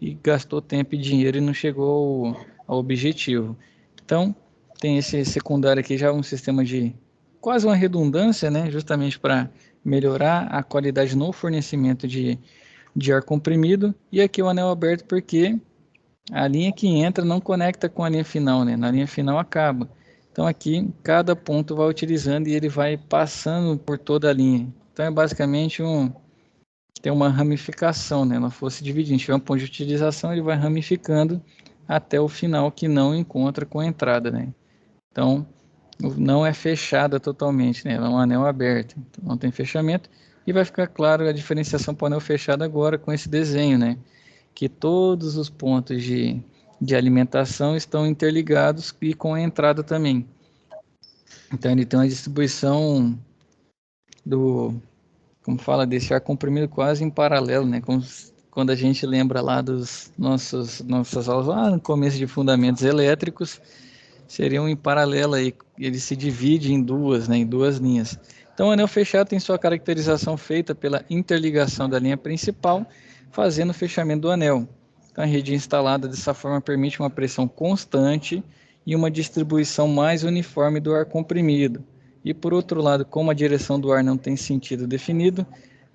A: e gastou tempo e dinheiro e não chegou ao objetivo. Então, tem esse secundário aqui já um sistema de quase uma redundância, né? Justamente para melhorar a qualidade no fornecimento de ar comprimido. E aqui o anel aberto porque a linha que entra não conecta com a linha final, né? Na linha final acaba. Então aqui cada ponto vai utilizando e ele vai passando por toda a linha. Então é basicamente tem uma ramificação, né? Ela fosse dividindo, tiver um ponto de utilização, ele vai ramificando até o final que não encontra com a entrada, né? Então não é fechada totalmente, né? Ela é um anel aberto, então não tem fechamento. E vai ficar claro a diferenciação para o anel fechado agora com esse desenho, né? Que todos os pontos de alimentação estão interligados e com a entrada também. Então ele tem uma distribuição como fala, desse ar comprimido quase em paralelo, né? Como quando a gente lembra lá dos nossas aulas lá no começo de fundamentos elétricos, seriam em paralelo aí, ele se divide em duas, né? Em duas linhas. Então o anel fechado tem sua caracterização feita pela interligação da linha principal, fazendo o fechamento do anel. Então, a rede instalada dessa forma permite uma pressão constante e uma distribuição mais uniforme do ar comprimido. E por outro lado, como a direção do ar não tem sentido definido,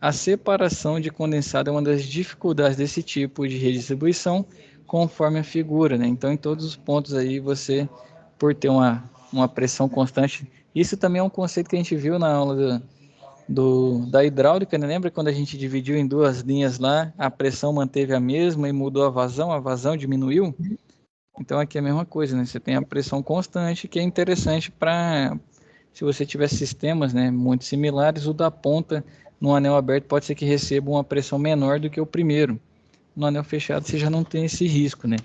A: a separação de condensado é uma das dificuldades desse tipo de redistribuição, conforme a figura, né? Então, em todos os pontos aí, você, por ter uma pressão constante, isso também é um conceito que a gente viu na aula da hidráulica, né? Lembra quando a gente dividiu em duas linhas lá, a pressão manteve a mesma e mudou a vazão diminuiu? Então aqui é a mesma coisa, né? Você tem a pressão constante, que é interessante para se você tiver sistemas, né, muito similares, o da ponta no anel aberto pode ser que receba uma pressão menor do que o primeiro. No anel fechado você já não tem esse risco, né?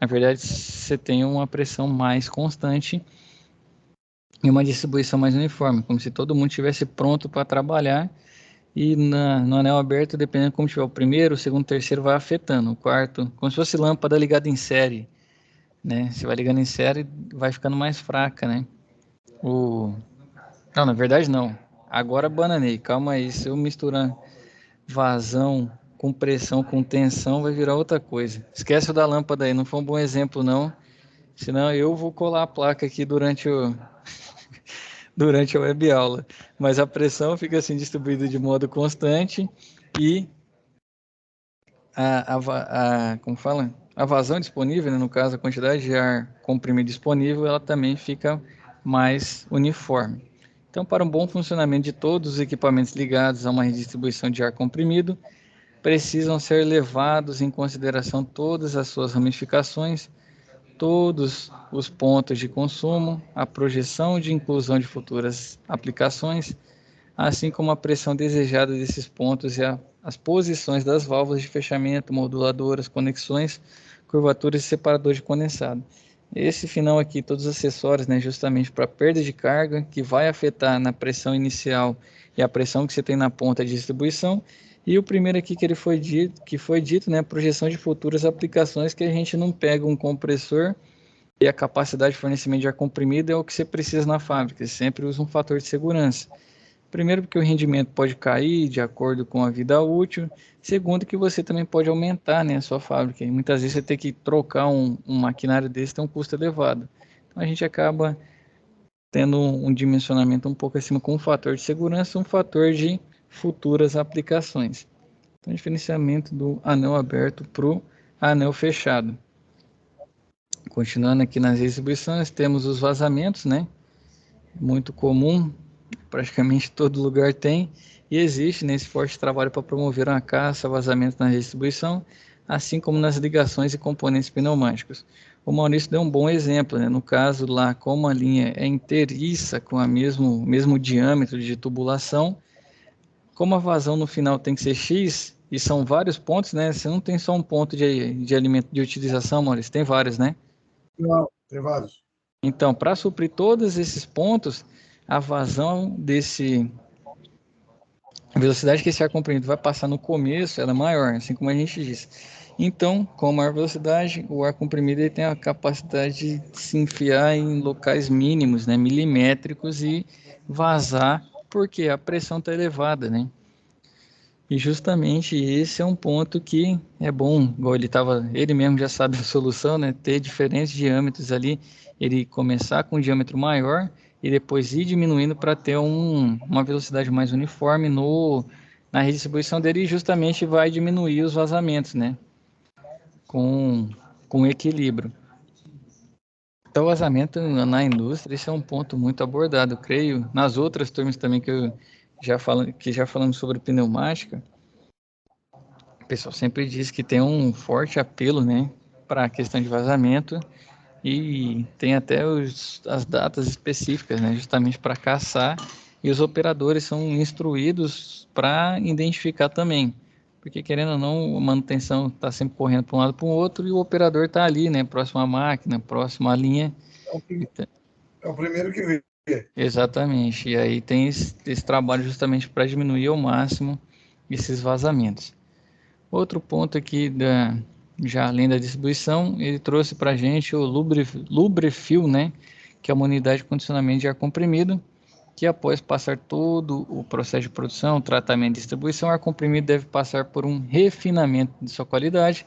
A: Na verdade, você tem uma pressão mais constante e uma distribuição mais uniforme, como se todo mundo estivesse pronto para trabalhar. E no anel aberto, dependendo de como tiver o primeiro, o segundo, o terceiro, vai afetando. O quarto, como se fosse lâmpada ligada em série, né? Você vai ligando em série, vai ficando mais fraca, né? Não, na verdade não. Agora bananei. Calma aí, se eu misturar vazão com pressão, com tensão, vai virar outra coisa. Esquece o da lâmpada aí, não foi um bom exemplo não. Senão eu vou colar a placa aqui durante a web aula. Mas a pressão fica assim distribuída de modo constante e como fala? a vazão disponível, né, no caso, a quantidade de ar comprimido disponível, ela também fica mais uniforme. Então, para um bom funcionamento de todos os equipamentos ligados a uma redistribuição de ar comprimido, precisam ser levados em consideração todas as suas ramificações, todos os pontos de consumo, a projeção de inclusão de futuras aplicações, assim como a pressão desejada desses pontos e as posições das válvulas de fechamento, moduladoras, conexões, curvaturas e separador de condensado. Esse final aqui, todos os acessórios, né, justamente para perda de carga, que vai afetar na pressão inicial e a pressão que você tem na ponta de distribuição. E o primeiro aqui que foi dito, né, projeção de futuras aplicações, que a gente não pega um compressor e a capacidade de fornecimento de ar comprimido é o que você precisa na fábrica, você sempre usa um fator de segurança. Primeiro, porque o rendimento pode cair de acordo com a vida útil. Segundo, que você também pode aumentar, né, a sua fábrica. E muitas vezes você tem que trocar um maquinário desse, tem um custo elevado. Então a gente acaba tendo um dimensionamento um pouco acima com um fator de segurança, um fator de futuras aplicações. Então, diferenciamento do anel aberto para o anel fechado. Continuando aqui nas distribuições, temos os vazamentos, né? Muito comum, praticamente todo lugar tem, e existe nesse forte trabalho para promover uma caça, vazamento na distribuição, assim como nas ligações e componentes pneumáticos. O Maurício deu um bom exemplo, né? No caso lá, como a linha é inteiriça com a mesmo diâmetro de tubulação, como a vazão no final tem que ser X, e são vários pontos, né? Você não tem só um ponto de alimento de utilização, Maurício, tem vários, né?
B: Não, tem vários.
A: Então, para suprir todos esses pontos, a vazão a velocidade que esse ar comprimido vai passar no começo, ela é maior, assim como a gente disse. Então, com maior velocidade, o ar comprimido ele tem a capacidade de se enfiar em locais mínimos, né, milimétricos, e vazar, porque a pressão está elevada, né? E justamente esse é um ponto que é bom, igual ele mesmo já sabe a solução, né? Ter diferentes diâmetros ali, ele começar com um diâmetro maior e depois ir diminuindo para ter uma velocidade mais uniforme na redistribuição dele, e justamente vai diminuir os vazamentos, né? Com equilíbrio. Então, o vazamento na indústria, esse é um ponto muito abordado, eu creio. Nas outras turmas também que já falamos sobre pneumática, o pessoal sempre diz que tem um forte apelo, né, para a questão de vazamento, e tem até as datas específicas, né, justamente para caçar, e os operadores são instruídos para identificar também, porque querendo ou não, a manutenção está sempre correndo para um lado para o outro, e o operador está ali, né, próximo à máquina, próximo à linha.
B: É o primeiro que vê.
A: Exatamente, e aí tem esse trabalho justamente para diminuir ao máximo esses vazamentos. Outro ponto aqui, já além da distribuição, ele trouxe para a gente o Lubrefil, né, que é uma unidade de condicionamento de ar comprimido, que após passar todo o processo de produção, tratamento e distribuição, o ar comprimido deve passar por um refinamento de sua qualidade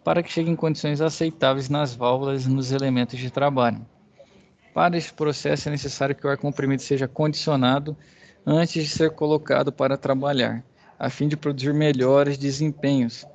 A: para que chegue em condições aceitáveis nas válvulas e nos elementos de trabalho. Para esse processo é necessário que o ar comprimido seja condicionado antes de ser colocado para trabalhar, a fim de produzir melhores desempenhos.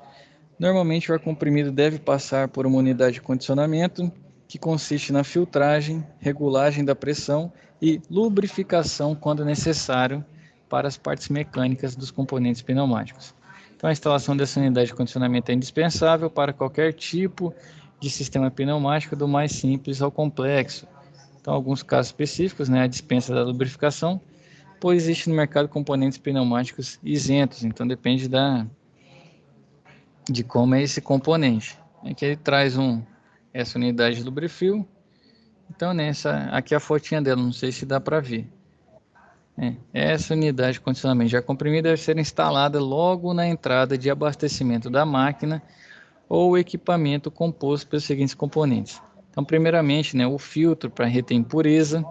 A: Normalmente, o ar comprimido deve passar por uma unidade de condicionamento, que consiste na filtragem, regulagem da pressão e lubrificação quando necessário para as partes mecânicas dos componentes pneumáticos. Então, a instalação dessa unidade de condicionamento é indispensável para qualquer tipo de sistema pneumático, do mais simples ao complexo. Então, alguns casos específicos, né, a dispensa da lubrificação, pois existe no mercado componentes pneumáticos isentos, então depende de como é esse componente. Aqui ele traz essa unidade de lubrifil. Então, aqui a fotinha dela, não sei se dá para ver. Essa unidade de condicionamento de ar comprimido deve ser instalada logo na entrada de abastecimento da máquina ou equipamento composto pelos seguintes componentes. Então, primeiramente, né, o filtro para reter impureza,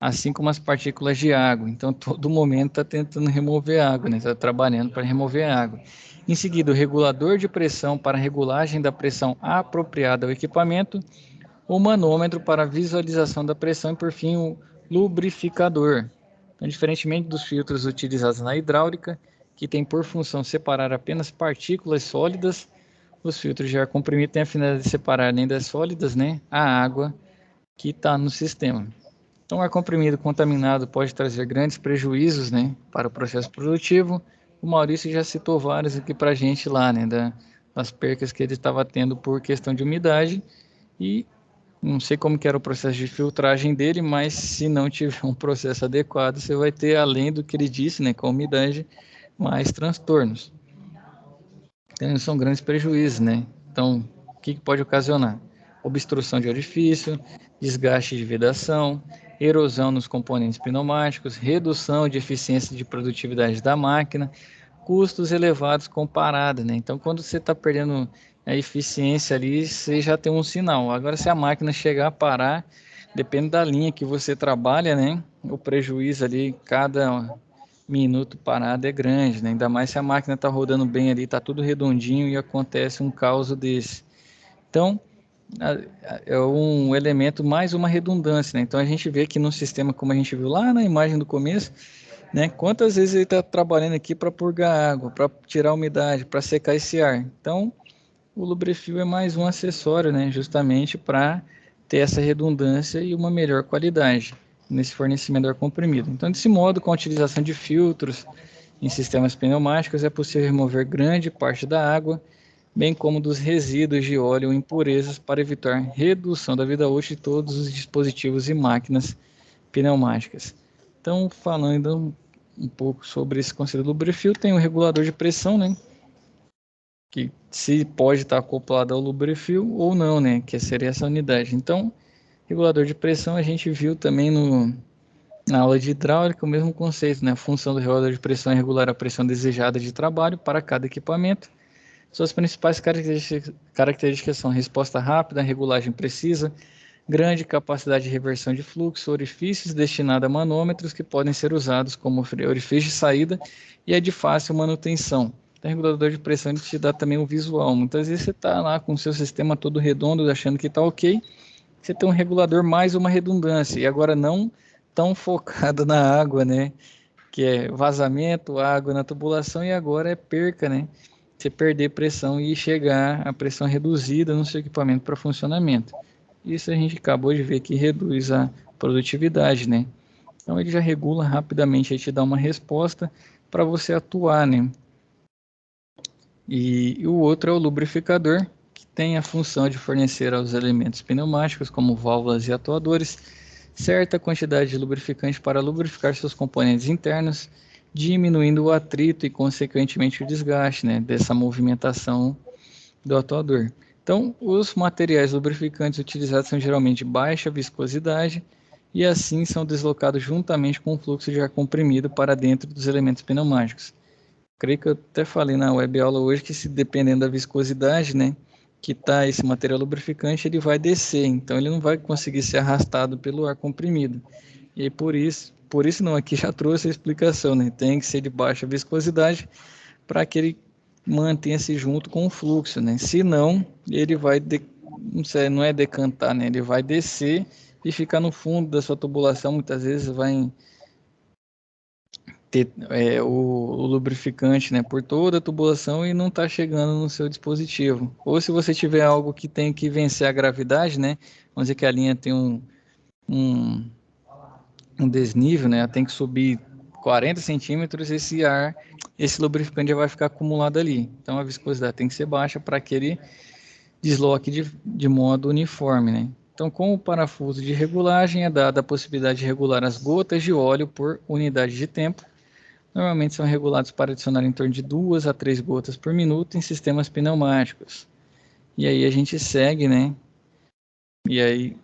A: assim como as partículas de água. Então, todo momento está tentando remover água, né? Está trabalhando para remover água. Em seguida, o regulador de pressão para regulagem da pressão apropriada ao equipamento, o manômetro para visualização da pressão e, por fim, o lubrificador. Então, diferentemente dos filtros utilizados na hidráulica, que tem por função separar apenas partículas sólidas, Os filtros de ar comprimido têm a finalidade de separar, além das sólidas, né, a água que está no sistema. Então, o ar comprimido contaminado pode trazer grandes prejuízos, né, para o processo produtivo. O Maurício já citou vários aqui para a gente lá, né, das percas que ele estava tendo por questão de umidade. E não sei como que era o processo de filtragem dele, mas se não tiver um processo adequado, você vai ter, além do que ele disse, né, com a umidade, mais transtornos. Então, são grandes prejuízos, né? Então, o que pode ocasionar? Obstrução de orifício, desgaste de vedação, erosão nos componentes pneumáticos, redução de eficiência de produtividade da máquina, custos elevados com parada, né? Então, quando você está perdendo a eficiência ali, você já tem um sinal. Agora, se a máquina chegar a parar, depende da linha que você trabalha, né? O prejuízo ali, cada minuto parado é grande, né? Ainda mais se a máquina está rodando bem ali, está tudo redondinho e acontece um caos desse. Então, é um elemento mais uma redundância, né? Então a gente vê que no sistema, como a gente viu lá na imagem do começo, né? Quantas vezes ele está trabalhando aqui para purgar água, para tirar a umidade, para secar esse ar. Então, o lubrifil é mais um acessório, né? Justamente para ter essa redundância e uma melhor qualidade nesse fornecimento de ar comprimido. Então, desse modo, com a utilização de filtros em sistemas pneumáticos, é possível remover grande parte da água, bem como dos resíduos de óleo ou impurezas, para evitar redução da vida útil de todos os dispositivos e máquinas pneumáticas. Então, falando um pouco sobre esse conceito do lubrifil, tem o regulador de pressão, né? Que se pode estar acoplado ao lubrifil ou não, né? Que seria essa unidade. Então, regulador de pressão a gente viu também na aula de hidráulica o mesmo conceito, né? A função do regulador de pressão é regular a pressão desejada de trabalho para cada equipamento. Suas principais características são resposta rápida, regulagem precisa, grande capacidade de reversão de fluxo, orifícios destinados a manômetros que podem ser usados como orifício de saída e é de fácil manutenção. O regulador de pressão ele te dá também o visual. Muitas vezes você está lá com o seu sistema todo redondo, achando que está ok, você tem um regulador mais uma redundância, e agora não tão focado na água, né? Que é vazamento, água na tubulação, e agora é perca, né? Você perder pressão e chegar a pressão reduzida no seu equipamento para funcionamento. Isso a gente acabou de ver que reduz a produtividade, né? Então ele já regula rapidamente, aí te dá uma resposta para você atuar, né? E o outro é o lubrificador, que tem a função de fornecer aos elementos pneumáticos, como válvulas e atuadores, certa quantidade de lubrificante para lubrificar seus componentes internos, diminuindo o atrito e, consequentemente, o desgaste, né, dessa movimentação do atuador. Então, os materiais lubrificantes utilizados são geralmente de baixa viscosidade e, assim, são deslocados juntamente com o fluxo de ar comprimido para dentro dos elementos pneumáticos. Creio que eu até falei na web aula hoje que, se dependendo da viscosidade, né, que está esse material lubrificante, ele vai descer, então ele não vai conseguir ser arrastado pelo ar comprimido. E por isso não, aqui já trouxe a explicação, né, tem que ser de baixa viscosidade para que ele mantenha-se junto com o fluxo, né, senão ele vai, não é decantar, né, ele vai descer e ficar no fundo da sua tubulação, muitas vezes vai ter o lubrificante, né, por toda a tubulação e não está chegando no seu dispositivo. Ou se você tiver algo que tem que vencer a gravidade, né, vamos dizer que a linha tem um, um desnível, né, ela tem que subir 40 centímetros, esse lubrificante já vai ficar acumulado ali. Então a viscosidade tem que ser baixa para que ele desloque de modo uniforme, né. Então, com o parafuso de regulagem, é dada a possibilidade de regular as gotas de óleo por unidade de tempo. Normalmente são regulados para adicionar em torno de 2 a 3 gotas por minuto em sistemas pneumáticos. E aí a gente segue, né? E aí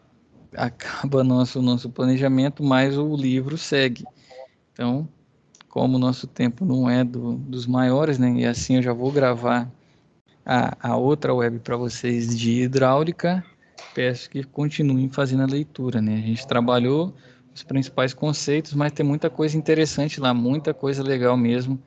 A: acaba nosso planejamento, mas o livro segue. Então, como o nosso tempo não é dos maiores, né? E assim eu já vou gravar a outra web para vocês de hidráulica. Peço que continuem fazendo a leitura, né? A gente trabalhou os principais conceitos, mas tem muita coisa interessante lá, muita coisa legal mesmo.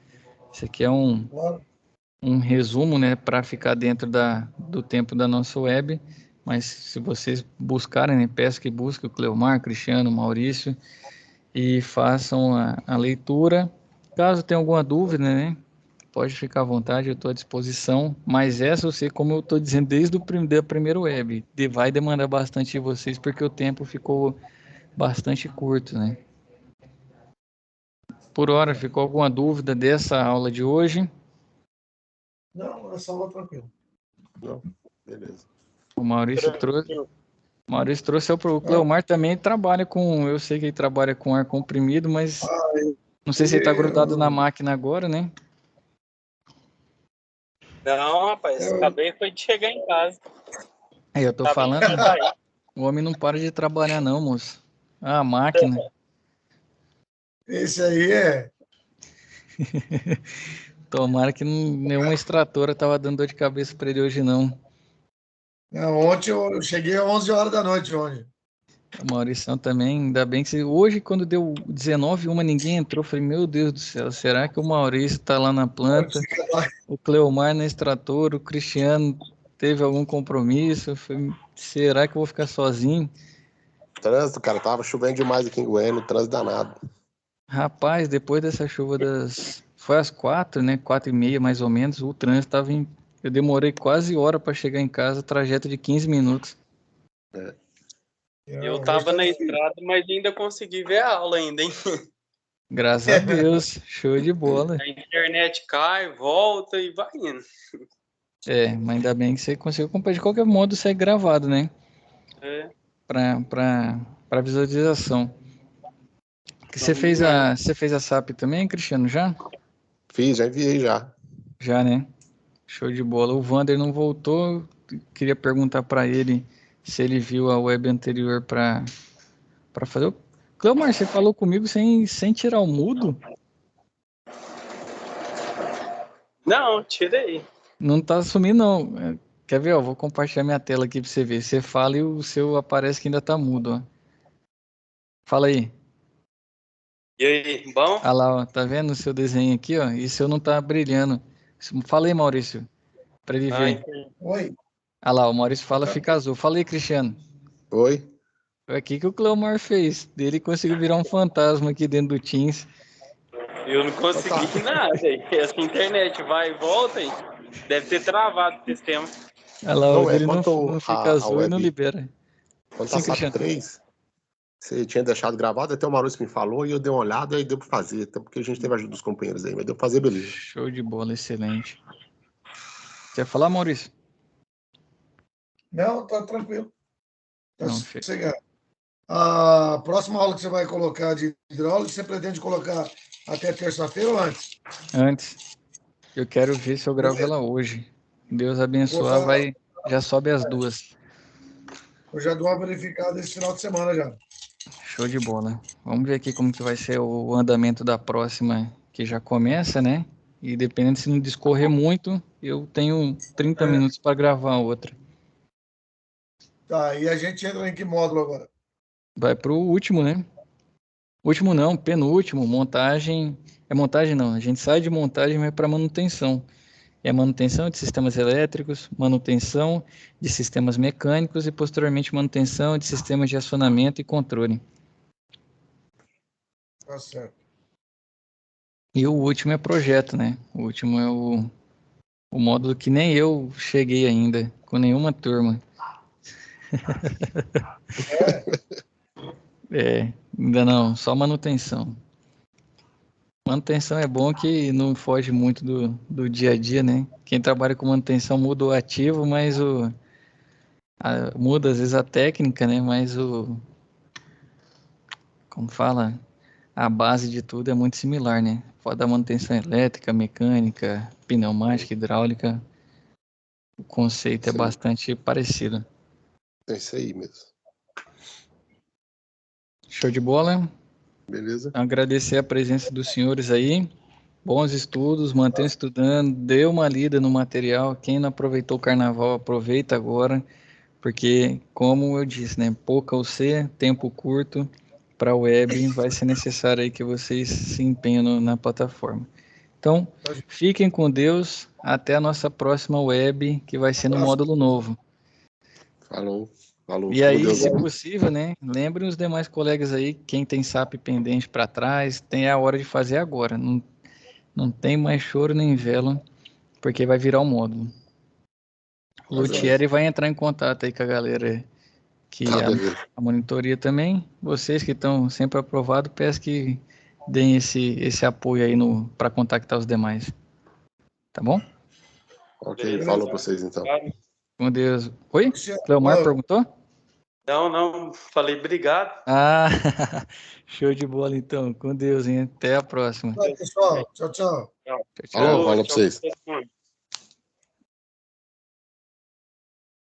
A: Isso aqui é um resumo, né, para ficar dentro do tempo da nossa web, mas se vocês buscarem, né, peço que busquem o Cleomar, Cristiano, Maurício e façam a leitura. Caso tenha alguma dúvida, né, pode ficar à vontade, eu estou à disposição. Mas essa eu sei, como eu estou dizendo desde da primeira web, vai demandar bastante de vocês, porque o tempo ficou bastante curto, né? Por hora, ficou alguma dúvida dessa aula de hoje?
B: Não, essa aula tranquilo.
C: Não, beleza.
A: O Maurício trouxe o Cleomar também trabalha com, eu sei que ele trabalha com ar comprimido, mas não sei se ele está grudado na máquina agora, né?
D: Não, rapaz, acabei foi de chegar em casa.
A: Aí eu tô falando, o homem não para de trabalhar não, moço. Ah, a máquina.
B: Esse aí é.
A: Tomara que nenhuma extratora tava dando dor de cabeça para ele hoje não.
B: Não, ontem eu cheguei às 11 horas da noite hoje.
A: O Maurição também, ainda bem que hoje quando deu 19h, ninguém entrou. Falei, meu Deus do céu, será que o Maurício tá lá na planta? O Cleomar na extratora, o Cristiano teve algum compromisso? Falei, será que eu vou ficar sozinho?
C: Trânsito, cara, tava chovendo demais aqui em Goiânia, trânsito danado.
A: Rapaz, depois dessa chuva foi às 4, né? 4h30 mais ou menos, o trânsito tava em... Eu demorei quase hora para chegar em casa, trajeto de 15 minutos.
D: Eu tava na estrada, mas ainda consegui ver a aula ainda, hein?
A: Graças a Deus, show de bola.
D: A internet cai, volta e vai indo.
A: Mas ainda bem que você conseguiu acompanhar. De qualquer modo, isso é gravado, né? Para visualização. Você fez a SAP também, Cristiano, já?
C: Fiz, já enviei já.
A: Já, né? Show de bola. O Vander não voltou. Queria perguntar para ele se ele viu a web anterior para fazer. Cleomar, você falou comigo sem tirar o mudo?
D: Não, tirei.
A: Não tá sumindo, não. Quer ver? Ó, vou compartilhar minha tela aqui para você ver. Você fala e o seu aparece que ainda tá mudo, ó. Fala aí.
D: E aí, bom?
A: Ah lá, ó, tá vendo o seu desenho aqui, ó? E o seu não tá brilhando. Fala aí, Maurício, para ele ver.
B: Oi.
A: Ah lá, o Maurício fala, fica azul. Fala aí, Cristiano.
C: Oi.
A: Foi aqui que o Cleomar fez. Ele conseguiu virar um fantasma aqui dentro do Teams.
D: Eu não consegui nada. Essa internet vai e volta, hein? Deve ter travado o sistema.
A: Ah lá,
C: Não,
A: ele não fica azul
C: web,
A: e não libera.
C: Quando
A: Sim,
C: tá SAP 3, você tinha deixado gravado, até o Maurício me falou e eu dei uma olhada e deu pra fazer, até porque a gente teve a ajuda dos companheiros aí, mas deu pra fazer, beleza.
A: Show de bola, excelente. Quer falar, Maurício?
B: Não, tá tranquilo. Tá
A: Não,
B: sossegado. A próxima aula que você vai colocar de hidráulica, você pretende colocar até terça-feira ou antes?
A: Antes. Eu quero ver se eu gravo ela hoje. Deus abençoar, já sobe as 2.
B: Eu já dou uma verificada esse final de semana já.
A: Show de bola. Vamos ver aqui como que vai ser o andamento da próxima, que já começa, né? E dependendo se não discorrer muito, eu tenho 30 minutos para gravar outra.
B: Tá, e a gente entra em que módulo agora?
A: Vai pro último, né? Último não, penúltimo, montagem. É montagem não, a gente sai de montagem e vai para manutenção. É manutenção de sistemas elétricos, manutenção de sistemas mecânicos e posteriormente manutenção de sistemas de acionamento e controle.
B: Tá certo.
A: E o último é projeto, né? O último é o módulo que nem eu cheguei ainda, com nenhuma turma. Ainda não, só manutenção. Manutenção é bom que não foge muito do dia a dia, né? Quem trabalha com manutenção muda o ativo, mas muda às vezes a técnica, né? Mas como fala, a base de tudo é muito similar, né? Pode dar manutenção elétrica, mecânica, pneumática, hidráulica. O conceito é bastante parecido.
C: É isso aí mesmo.
A: Show de bola?
C: Beleza.
A: Agradecer a presença dos senhores aí. Bons estudos, mantenham estudando, dê uma lida no material. Quem não aproveitou o carnaval, aproveita agora, porque, como eu disse, né, pouca UC, tempo curto para a web, vai ser necessário aí que vocês se empenhem na plataforma. Então, fiquem com Deus, até a nossa próxima web, que vai ser no módulo novo.
C: Falou.
A: E aí, se possível, né, lembrem os demais colegas aí, quem tem SAP pendente para trás, tem a hora de fazer agora. Não tem mais choro nem vela, porque vai virar o módulo. O Luthieri vai entrar em contato aí com a galera que
C: beleza.
A: a monitoria também. Vocês que estão sempre aprovados, peço que deem esse apoio aí para contactar os demais. Tá bom?
C: Ok,
D: Beleza.
C: falou pra vocês então.
A: Com Deus. Oi?
B: Cristiano,
A: Cleomar perguntou?
D: Não, falei obrigado.
A: Ah, show de bola então. Com Deus, hein? Até a próxima.
B: pessoal. Tchau, tchau.
A: Tchau, tchau.
C: Falou, falou pra vocês.